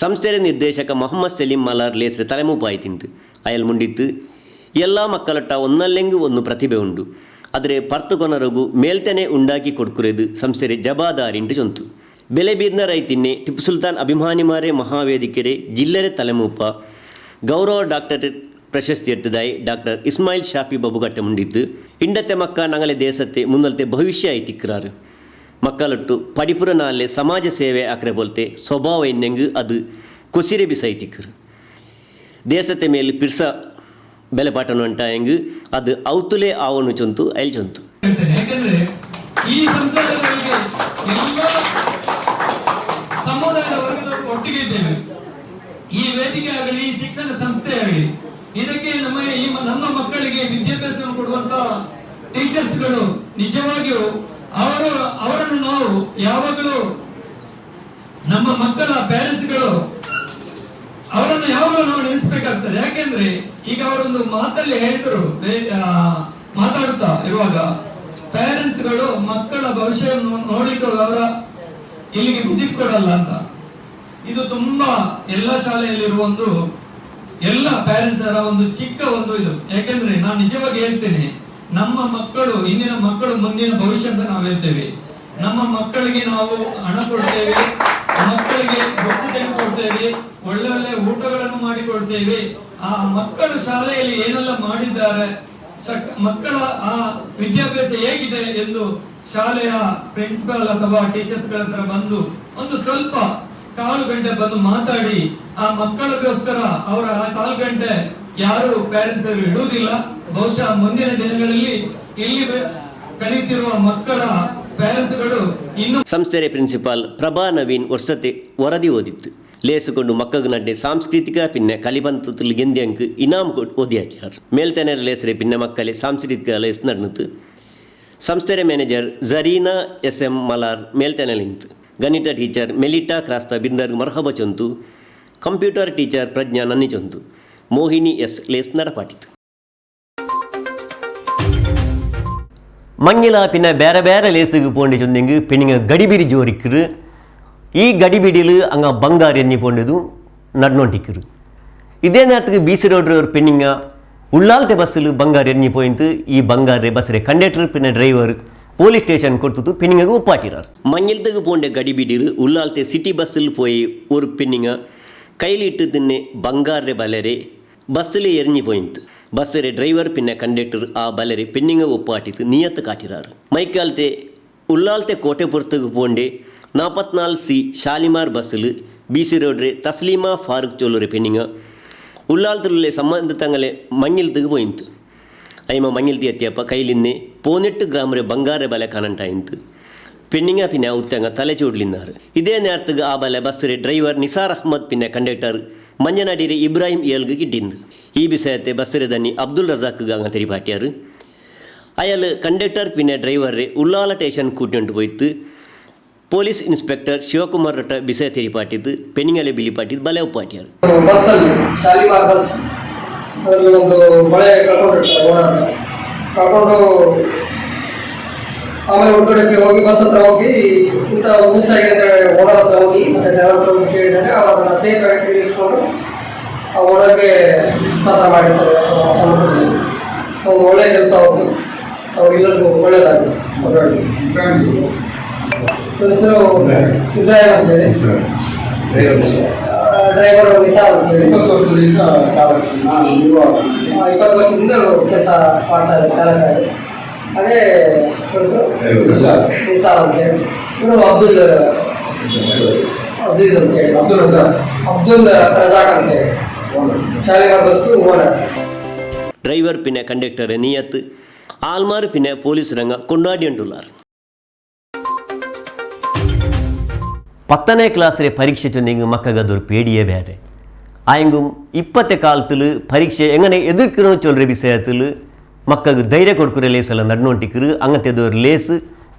ಸಂಸ್ಥೆಯ ನಿರ್ದೇಶಕ ಮೊಹಮ್ಮದ್ ಸಲೀಂ ಮಲಾರ್ ಲೇಸ್ರೆ ತಲೆಮೂಪಾಯ್ತಿಂತು ಅಯಲ್ ಮುಂಡಿತ್ತು. ಎಲ್ಲ ಮಕ್ಕಳಟ್ಟ ಒನ್ನಲ್ಲೆಂಗೂ ಒಂದು ಪ್ರತಿಭೆ ಉಂಡು, ಆದರೆ ಪರ್ತುಕೊನರಗು ಮೇಲ್ತನೆ ಉಂಡಾಕಿ ಕೊಡ್ಕುರೆದು ಸಂಸ್ಥೆರೆ ಜವಾಬ್ದಾರಿಂಟು ಚೊಂತು. ಬೆಲೆಬೀರ್ನ ರೈತಿನ್ನೆ ಟಿಪ್ಪು ಸುಲ್ತಾನ್ ಅಭಿಮಾನಿಮಾರೆ ಮಹಾವೇದಿಕೆರೆ ಜಿಲ್ಲೆರೆ ತಲೆಮೂಪ ಗೌರವ ಡಾಕ್ಟರೇಟ್ ಪ್ರಶಸ್ತಿ ಎತ್ತದಾಯಿ ಡಾಕ್ಟರ್ ಇಸ್ಮಾಯಿಲ್ ಶಾಫಿ ಬಬುಗಟ್ಟೆ ಮುಂಡಿದ್ದು. ಇಂಡತೆ ಮಕ್ಕ ನಂಗಲೆ ದೇಶത്തെ ಮುನ್ನಲ್ತೆ ಭವಿಷ್ಯ ಐತಿಕ್ರಾರು. ಮಕ್ಕಳೊಟ್ಟು ಪಡಿಪುರ ನಾಳೆ ಸಮಾಜ ಸೇವೆ ಆಕ್ರೆ ಬೋಲ್ತೆ ಸ್ವಭಾವ ಎನ್ನೆಂಗು ಅದು ಕುಸಿರೆ ಬಿಸೈತಿಕ್ರು. ದೇಶತೆ ಮೇಲೆ ಪಿರ್ಸ ಬೆಲೆ ಪಾಠನು ಅಂಟ ಹೆಂಗು ಅದು ಔತುಲೆ ಆವನು ಚೊಂತು ಐಲ್ ಚೊಂತು. ಯಾಕಂದ್ರೆ ಈ ಸಂಸದರಿಗೆ ಎಲ್ಲ ಸಮುದಾಯದ ವರ್ಗದವರು ಒಟ್ಟಿಗೆ ಇದ್ದೇವೆ. ಈ ವೇದಿಕೆ ಆಗಲಿ, ಈ ಶಿಕ್ಷಣ ಸಂಸ್ಥೆ ಆಗಲಿ, ಇದಕ್ಕೆ ನಮ್ಮ ಮಕ್ಕಳಿಗೆ ವಿದ್ಯಾಭ್ಯಾಸವನ್ನು ಕೊಡುವಂತ ಟೀಚರ್ಸ್ಗಳು ನಿಜವಾಗಿಯೂ ಅವರನ್ನು ನಾವು ಯಾವಾಗಲೂ ನಮ್ಮ ಮಕ್ಕಳ ಪ್ಯಾರೆಂಟ್ಸ್ಗಳು ಅವರನ್ನು ಯಾವಾಗಲೂ ನಾವು ನೆನೆಸ್ಬೇಕಾಗ್ತದೆ. ಯಾಕೆಂದ್ರೆ ಈಗ ಅವರೊಂದು ಮಾತಲ್ಲಿ ಹೇಳಿದರು, ಮಾತಾಡುತ್ತಾ ಇರುವಾಗ ಪ್ಯಾರೆಂಟ್ಸ್ಗಳು ಮಕ್ಕಳ ಭವಿಷ್ಯವನ್ನು ನೋಡ್ಲಿಕ್ಕೆ ಅವರ ಇಲ್ಲಿಗೆ ವಿಸಿಟ್ ಕೊಡಲ್ಲ ಅಂತ. ಇದು ತುಂಬಾ ಎಲ್ಲ ಶಾಲೆಯಲ್ಲಿರುವ ಒಂದು ಎಲ್ಲ ಪ್ಯಾರೆಂಟ್ಸ್ ಒಂದು ಚಿಕ್ಕ ಒಂದು ಇದು. ಯಾಕೆಂದ್ರೆ ನಾನು ನಿಜವಾಗಿ ಹೇಳ್ತೇನೆ, ನಮ್ಮ ಮಕ್ಕಳು ಇಂದಿನ ಮಕ್ಕಳು ಮುಂದಿನ ಭವಿಷ್ಯ ಅಂತ ನಾವು ಹೇಳ್ತೇವೆ. ನಮ್ಮ ಮಕ್ಕಳಿಗೆ ನಾವು ಹಣ ಕೊಡ್ತೇವೆ, ಮಕ್ಕಳಿಗೆ ಬುಕ್ಸ್ ತೆಗೆದುಕೊಡ್ತೇವೆ, ಒಳ್ಳೆ ಒಳ್ಳೆ ಊಟಗಳನ್ನು ಮಾಡಿಕೊಡ್ತೇವೆ. ಆ ಮಕ್ಕಳು ಶಾಲೆಯಲ್ಲಿ ಏನೆಲ್ಲ ಮಾಡಿದ್ದಾರೆ, ಮಕ್ಕಳ ಆ ವಿದ್ಯಾಭ್ಯಾಸ ಹೇಗಿದೆ ಎಂದು ಶಾಲೆಯ ಪ್ರಿನ್ಸಿಪಲ್ ಅಥವಾ ಟೀಚರ್ಸ್ ಗಳ ಹತ್ರ ಬಂದು ಒಂದು ಸ್ವಲ್ಪ ಕಾಲು ಗಂಟೆ ಬಂದು ಮಾತಾಡಿ ಆ ಮಕ್ಕಳಿಗೋಸ್ಕರ ಅವರ ಆ ಕಾಲು ಗಂಟೆ ಯಾರು ಪ್ಯಾರೆಂಟ್ಸ್ ಇಡುವುದಿಲ್ಲ. ಬಹುಶಃ ಮುಂದಿನ ದಿನಗಳಲ್ಲಿ ಇಲ್ಲಿ ಕಲಿತಿರುವ ಮಕ್ಕಳ ಪ್ಯಾರೆಂಟ್ಸ್ಗಳು ಇನ್ನು. ಸಂಸ್ಥೆಯ ಪ್ರಿನ್ಸಿಪಾಲ್ ಪ್ರಭಾ ನವೀನ್ ವರ್ಷತೆ ವರದಿ ಓದಿತ್ತು. ಲೇಸುಕೊಂಡು ಮಕ್ಕಳು ನಡ್ಡೆ ಸಾಂಸ್ಕೃತಿಕ ಪಿನ್ನೆ ಕಲಿಪಂತದಲ್ಲಿ ಗೆಂದ್ಯಂಕ್ ಇನಾಮ್ ಓದಿ ಹಾಕ್ಯಾರು. ಮೇಲ್ತನೆ ಲೇಸರೆ ಪಿನ್ನೆ ಮಕ್ಕಳೇ ಸಾಂಸ್ಕೃತಿಕ ಲೇಸ್ ನಡೆಯಿತು. ಸಂಸ್ಥೆಯ ಮ್ಯಾನೇಜರ್ ಜರೀನಾ SM ಮಲಾರ್ ಮೇಲ್ತನೆ ನಿಂತು. ಗಣಿತ ಟೀಚರ್ ಮೆಲಿಟಾ ಕ್ರಾಸ್ತ ಬಿಂದರ್ಗ್ ಮರ್ಹಬ ಚೊಂತು. ಕಂಪ್ಯೂಟರ್ ಟೀಚರ್ ಪ್ರಜ್ಞಾ ನನ್ನಿ ಚೊಂತು. ಮೋಹಿನಿ S ಲೇಸ್ ನಡಪಾಟಿತು. ಮಂಗಿಲ ಪಿನ್ನ ಬೇರೆ ಬೇರೆ ಲೇಸುಗೆ ಪೋಂಡಿ ಚೊಂದೆಂಗು ಪೆಣ್ಣಿಂಗ ಗಡಿಬಿಡಿ ಜೋರಿಕ್ಕರು. ಈ ಗಡಿಬಿಡಿಲು ಅಂಗ ಬಂಗಾರ ಎಣ್ಣಿ ಪೋಂಡದು ನಡ್ನೊಂಟಿಕ್ಕರು. ಇದೇ நேரத்துக்கு BC ரோடு ஒரு பெண்ணிங்க உள்ளாலത്തെ ಬಸ್ಸಲ್ಲಿ ಬಂಗಾರ ಎಣ್ಣಿ போயிட்டு ಈ ಬಂಗಾರ ಬಸ್ರೆ ಕಂಡಕ್ಟರ್ ಪಿನ್ನ ಡ್ರೈವರ್ போலீஸ் ஸ்டேஷன் கொடுத்துட்டு பெண்ணிங்க ஒப்பாட்டிறார். மஞ்சள்துக்கு போன்ற கடிபிடிரு உள்ளாலത്തെ சிட்டி பஸ்ஸில் போய் ஒரு பெண்ணிங்க கையில் இட்டு தின்னே ಬಂಗಾರ ಬಲರೆ ಬಸ್ಸಲ್ಲಿ ಎರಿഞ്ഞു പോയിട്ട് ಬಸ್ಸರೆ ಡ್ರೈವರ್ ಪಿನ್ನ ಕಂಡಕ್ಟರ್ ಆ ಬಲರೆ பெண்ணிங்க ஒப்பாட்டித்து ನಿಯತ್ತು ಕಾಟಿರಾರು. ಮೈಕಾಲ್ತೆ உள்ளாலത്തെ ಕೋಟೆಪುರத்துக்கு போண்டே 44C ಶಾಲಿಮಾರ್ ಬಸ್ಸಲ್ಲಿ BC ரோடு தஸ்லீமா ஃபாரூக் சொல்லொரு பெண்ணிங்க உள்ளாலத்தில் சம்பந்த தங்களை மஞ்சள்துக்கு போயிட்டு ಐಮ ಮಂಗಿಲ್ತಿ ಎತ್ತಿಯಪ್ಪ ಕೈಲಿನ್ನೆ 18 ಗ್ರಾಮರೆ ಬಂಗಾರ ಬಲೆ ಕಾಣಂಟಾಯಿಂತು ಪೆಣ್ಣಿಂಗ ಪಿನ್ನೆ ಉತ್ತಂಗ ತಲೆ ಚೂಡ್ಲಿದ್ದಾರೆ ಇದೇ ನೇರத்துக்கு ಆ ಬಲೆ ಬಸ್ಸರೆ ಡ್ರೈವರ್ ನಿಸಾರ್ ಅಹ್ಮದ್ ಪಿನ್ನೆ ಕಂಡಕ್ಟರ್ ಮಂಜನಾಡಿರೆ ಇಬ್ರಾಹಿಂ ಏಲ್ಗೆ ಗಿಟ್ಟಿಂದು ಈ ವಿಷಯತೆ ಬಸ್ಸರೆ ದನ್ನಿ ಅಬ್ದುಲ್ ರಜಾಕ್ಗೆ ಅಂಗ ತೆರಿಪಾಟ್ಯಾರು ಅಯಲ್ ಕಂಡಕ್ಟರ್ ಪಿನ್ನೆ ಡ್ರೈವರ್ರೆ ಉಳ್ಳಾಲ ಸ್ಟೇಷನ್ ಕೂಟ್ಕೊಂಡು ಹೋಯ್ತು ಪೊಲೀಸ್ ಇನ್ಸ್ಪೆಕ್ಟರ್ ಶಿವಕುಮಾರ್ ರಟ್ಟ ವಿಷಯ ತೆರಿಪಾಟಿದ್ದು ಪೆಣ್ಣಿಂಗಲೆ ಬಿಲಿಪಾಟಿದ್ದು ಬಲೆ ಉಪ್ಪಾಟ್ಯಾರು ಬಸ್ಸಲ್ಲಿ ಶಾಲಿಮಾರ್ ಬಸ್ ಅದರಲ್ಲಿ ಒಂದು ಮಳೆ ಕಳ್ಕೊಂಡು ಆಮೇಲೆ ಒಳಗಡೆಗೆ ಹೋಗಿ ಬಸ್ ಹತ್ರ ಹೋಗಿ ಇಂಥ ಮಿಸ್ ಆಗಿದೆ ಅಂತ ಓನರ್ ಹತ್ರ ಹೋಗಿ ಮತ್ತೆ ಡ್ರೈವರ್ ಹತ್ರ ಹೋಗಿ ಕೇಳಿದಾಗ ಅವರನ್ನ ಸೇಫ್ ಆಗಿ ಇಟ್ಕೊಂಡು ಆ ಓನರ್ಗೆ ಸ್ಥಾಪನೆ ಮಾಡಿರ್ತಾರೆ ಸಮುದ್ರದಲ್ಲಿ. ಸೊ ಒಂದು ಒಳ್ಳೆಯ ಕೆಲಸ ಹೋಗಿ ಅವ್ರಿಗೆಲ್ಲರಿಗೂ ಒಳ್ಳೆಯದಾಗಿದೆ. ಹೆಸರು ಇಬ್ರಾಹಿಂ ಅಂತೇಳಿ, ಡ್ರೈವರ್ ನಿಸಾರ್ ಅಂತೇಳಿ 20 ವರ್ಷದಿಂದ ಕೆಲಸ ಮಾಡ್ತಾ ಇದ್ದಾರೆ ಚಾಲಕರಾಗಿ. ಅದೇ ನಿಸಾರ್ ಅಂತೇಳಿ, ಇವರು ಅಬ್ದುಲ್ ಅಜೀಜ್ ಅಂತೇಳಿ, ಅಬ್ದುಲ್ ರಜಾಕ್ ಅಂತೇಳಿ ಶಾಲಿಮಾರ್ ಬಸ್ಸು ಓನರ್. ಡ್ರೈವರ್ ಪಿನ್ನೆ ಕಂಡಕ್ಟರ್ ನಿಯತ್ ಆಲ್ಮಾರ್ ಪಿನ್ನೆ ಪೊಲೀಸ್ ರಂಗ ಕೊಂಡಾಡಿಯಂಟುಲ್ಲಾರ್ 10ನೇ ಕ್ಲಾಸ್ರೆ ಪರೀಕ್ಷೆ ಚೊಂದಿಗೆ ಮಕ್ಕಗದೊರು ಪೇಡಿಯೇ ಬೇರೆ ಆಯಂಗುಂ 20 ಕಾಲத்தில் ಪರೀಕ್ಷೆ ಎಂಗನೆ ಎದುರ್ಕಿರೋ ಚೊಲ್ರೆ ವಿಷಯத்தில் ಮಕ್ಕಗೆ ಧೈರ್ಯ ಕೊಡ್ಕುರೆ ಲೇಸಲ್ಲ ನಡ್ನೊಂಟಿಕ್ರು ಅಂಗತೆದೋರು ಲೇಸ್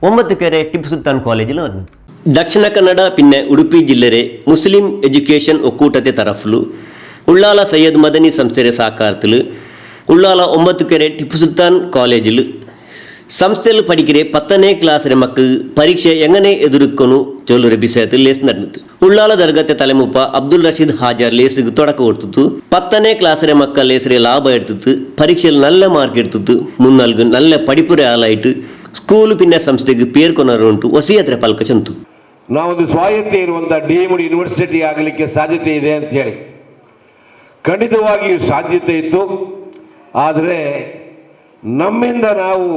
9 ಕೆರೆ ಟಿಪ್ಪು ಸುಲ್ತಾನ್ ಕಾಲೇಜಿಲ್ ವರ್ನದು. ದಕ್ಷಿಣ ಕನ್ನಡ ಪಿನ್ನೆ ಉಡುಪಿ ಜಿಲ್ಲೆರೆ ಮುಸ್ಲಿಂ ಎಜುಕೇಷನ್ ಒಕ್ಕೂಟತೆ ತರಫ್ಲು ಉಳ್ಳಾಲ ಸೈಯದ್ ಮದನಿ ಸಂಸ್ಥೆರೆ ಸಾಕಾರത്തിൽ ಉಳ್ಳಾಲ 9 ಕೆರೆ ಟಿಪ್ಪು ಸುಲ್ತಾನ್ ಕಾಲೇಜಿಲ್ ಸಂಸ್ಥೆಯಲ್ಲಿ ಪಡಿಕಿರೆ 10ನೇ ಕ್ಲಾಸ್ರೆ ಮಕ್ಕಳು ಪರೀಕ್ಷೆ ಎಂಗನೆ ಎದುರುಕೊನು ಚೊಲ್ಲುರೆ ವಿಷಯത്തിൽ ಲೇಸ್ ನಡೆದು ಉಳ್ಳಾಲ ದರ್ಗತೆ ತಲೆಮುಪ್ಪ ಅಬ್ದುಲ್ ರಶೀದ್ ಹಾಜರ್ ಲೇಸಿಗೆ ತೊಡಕ ಕೊಡ್ತಿತ್ತು 10ನೇ ಕ್ಲಾಸ್ರೆ ಮಕ್ಕಳ ಲೇಸರೆ ಲಾಭ ಎಡ್ತಿತ್ತು ಪರೀಕ್ಷೆಯಲ್ಲಿ നല്ല ಮಾರ್ಕ್ ಎಡ್ತಿತ್ತು ಮುನ್ನಲ್ಗು നല്ല ಪಡಿಪುರೆ ಆಲಾಯಿಟ್ಟು ಸ್ಕೂಲು ಪಿನ್ನ ಸಂಸ್ಥೆಗೆ ಪೇರ್ಕೊನರು ಉಂಟು ವಸಿಯತ್ರೆ ಪಲ್ಕ ಚಂತು. ನಾವೊಂದು ಸ್ವಾಯತ್ತೆ ಇರುವಂಥ ಡೀಮ್ಡ್ ಯೂನಿವರ್ಸಿಟಿ ಆಗಲಿಕ್ಕೆ ಸಾಧ್ಯತೆ ಇದೆ ಅಂತ ಹೇಳಿ ಖಂಡಿತವಾಗಿಯೂ ಸಾಧ್ಯತೆ ಇತ್ತು. ಆದರೆ ನಮ್ಮಿಂದ ನಾವು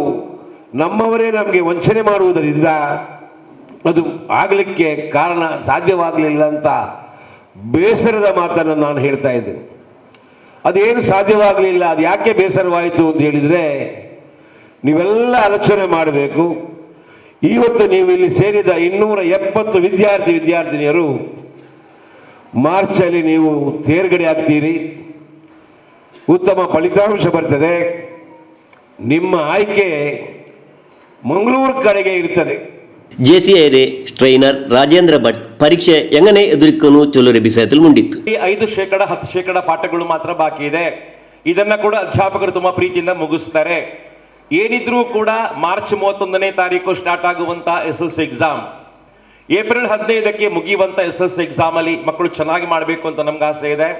ನಮ್ಮವರೇ ನಮಗೆ ವಂಚನೆ ಮಾಡುವುದರಿಂದ ಅದು ಆಗಲಿಕ್ಕೆ ಕಾರಣ ಸಾಧ್ಯವಾಗಲಿಲ್ಲ ಅಂತ ಬೇಸರದ ಮಾತನ್ನು ನಾನು ಹೇಳ್ತಾ ಇದ್ದೇನೆ. ಅದೇನು ಸಾಧ್ಯವಾಗಲಿಲ್ಲ, ಅದು ಯಾಕೆ ಬೇಸರವಾಯಿತು ಅಂತ ಹೇಳಿದರೆ ನೀವೆಲ್ಲ ಆಲೋಚನೆ ಮಾಡಬೇಕು. ಇವತ್ತು ನೀವು ಇಲ್ಲಿ ಸೇರಿದ 270 ವಿದ್ಯಾರ್ಥಿನಿಯರು ಮಾರ್ಚಲ್ಲಿ ನೀವು ತೇರ್ಗಡೆ ಆಗ್ತೀರಿ, ಉತ್ತಮ ಫಲಿತಾಂಶ ಬರ್ತದೆ. ನಿಮ್ಮ ಆಯ್ಕೆ ಮಂಗಳೂರು ಕಡೆಗೆ ಇರ್ತದೆ. ಜೆಸಿಐರೆ ಟ್ರೈನರ್ ರಾಜೇಂದ್ರ ಭಟ್ ಪರೀಕ್ಷೆ ಎಂಗನೆ ಎದುರಿಕೊನು ಚೊಲ್ಲುರೆ ವಿಷಯದಲ್ಲಿ ಮುಂದಿತ್ತು. 5% 10% ಪಾಠಗಳು ಮಾತ್ರ ಬಾಕಿ ಇದೆ. ಇದನ್ನ ಕೂಡ ಅಧ್ಯಾಪಕರು ತುಂಬಾ ಪ್ರೀತಿಯಿಂದ ಮುಗಿಸ್ತಾರೆ. ಏನಿದ್ರೂ ಕೂಡ ಮಾರ್ಚ್ 31ನೇ ತಾರೀಕು ಸ್ಟಾರ್ಟ್ ಆಗುವಂತ SSLC ಎಕ್ಸಾಮ್, ಏಪ್ರಿಲ್ 15ಕ್ಕೆ ಮುಗಿಯುವಂತ SSLC ಎಕ್ಸಾಮ್ ಅಲ್ಲಿ ಮಕ್ಕಳು ಚೆನ್ನಾಗಿ ಮಾಡಬೇಕು ಅಂತ ನಮ್ಗೆ ಆಸೆ ಇದೆ.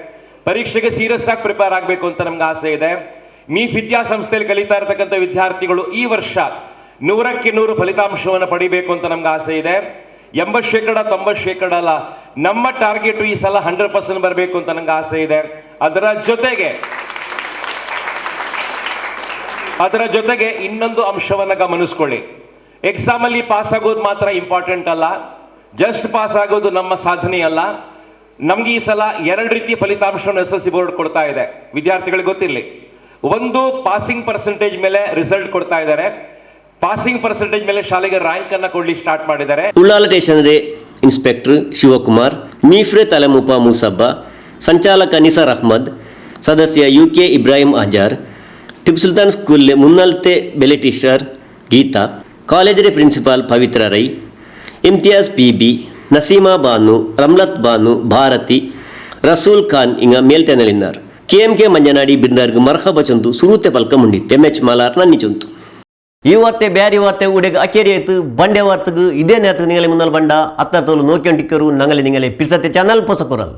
ಪರೀಕ್ಷೆಗೆ ಸೀರಿಯಸ್ ಆಗಿ ಪ್ರಿಪೇರ್ ಆಗಬೇಕು ಅಂತ ನಮ್ಗೆ ಆಸೆ ಇದೆ. ಮೀಫ್ ವಿದ್ಯಾಸಂಸ್ಥೆಯಲ್ಲಿ ಕಲಿತಾ ಇರತಕ್ಕಂಥ ವಿದ್ಯಾರ್ಥಿಗಳು ಈ ವರ್ಷ 100ಕ್ಕೆ 100 ಫಲಿತಾಂಶವನ್ನು ಪಡಿಬೇಕು ಅಂತ ನಮ್ಗೆ ಆಸೆ ಇದೆ. 80% 90% ಅಲ್ಲ, ನಮ್ಮ ಟಾರ್ಗೆಟ್ ಈ ಸಲ 100% ಬರಬೇಕು ಅಂತ ನಂಗೆ ಆಸೆ ಇದೆ. ಅದರ ಜೊತೆಗೆ ಇನ್ನೊಂದು ಅಂಶವನ್ನ ಗಮನಿಸ್ಕೊಳ್ಳಿ. ಎಕ್ಸಾಮ್ ಅಲ್ಲಿ ಪಾಸ್ ಆಗೋದು ಮಾತ್ರ ಇಂಪಾರ್ಟೆಂಟ್ ಅಲ್ಲ, ಜಸ್ಟ್ ಪಾಸ್ ಆಗೋದು ನಮ್ಮ ಸಾಧನೆ ಅಲ್ಲ. ನಮ್ಗೆ ಈ ಸಲ 2 ರೀತಿಯ ಫಲಿತಾಂಶವನ್ನು SSLC ಬೋರ್ಡ್ ಕೊಡ್ತಾ ಇದೆ. ವಿದ್ಯಾರ್ಥಿಗಳಿಗೆ ಗೊತ್ತಿರಲಿ, ಒಂದು ಪಾಸಿಂಗ್ ಪರ್ಸೆಂಟೇಜ್ ಮೇಲೆ ರಿಸಲ್ಟ್ ಕೊಡ್ತಾ ಇದ್ದಾರೆ, ಪಾಸಿಂಗ್ ಪರ್ಸೆಂಟೇಜ್ ಮೇಲೆ ಶಾಲೆಗೆ ರ್ಯಾಂಕ್ ಅನ್ನ ಕೊಡ್ಲಿಕ್ಕೆ ಸ್ಟಾರ್ಟ್ ಮಾಡಿದ್ದಾರೆ. ಉಳ್ಳಾಲ ಸ್ಟೇಷನ್ರೆ ಇನ್ಸ್ಪೆಕ್ಟರ್ ಶಿವಕುಮಾರ್, ಮೀಫ್ರೆ ತಲೆಮುಪ ಮೂಸಬ್ಬ, ಸಂಚಾಲಕ ನಿಸಾರ್ ಅಹ್ಮದ್, ಸದಸ್ಯ UK ಇಬ್ರಾಹಿಂ ಆಜಾರ್, ಟಿಪ್ಪು ಸುಲ್ತಾನ್ ಸ್ಕೂಲ್ಲೆ ಮುನ್ನಲ್ತೆ ಬೆಲೆ ಟೀಚರ್ ಗೀತಾ, ಕಾಲೇಜರೆ ಪ್ರಿನ್ಸಿಪಾಲ್ ಪವಿತ್ರ ರೈ, ಇಮ್ತಿಯಾಜ್ PB, ನಸೀಮಾ ಬಾನು, ರಮ್ಲತ್ ಬಾನು, ಭಾರತಿ, ರಸೂಲ್ ಖಾನ್ ಇಂಗ ಮೇಲ್ತೆನಲಿದ್ದಾರೆ. KMK Manjanadi ಬಿರ್ದಾರ್ಗ್ ಮರ್ಹಬ ಚೊಂತು ಸುರೂತೆ ಪಲ್ಕ ಮುಂಡಿತ್ತೆ MH ಮಾಲಾರ್ ನನ್ನಿ ಚೊಂತು. ಈ ವಾರ್ತೆ ಬ್ಯಾರಿ ವಾರ್ತೆ ಉಡೆಗೆ ಅಕೇರಿ ಆಯ್ತು ಬಂಡೆ ವಾರ್ತೆಗೆ ಇದೇ ನೇರಕ್ಕೆ ನಿಂಗಲೆ ಮುನ್ನಲ್ ಬಂಡ 10 ನೋಕಿಯೊಂಟಿಕ್ಕರು ನಂಗಲೆ ನಿಂಗಲೆ ಪಿಸತ್ತೆ ಚಾನಲ್ ಪೊಸಕುರಲ್.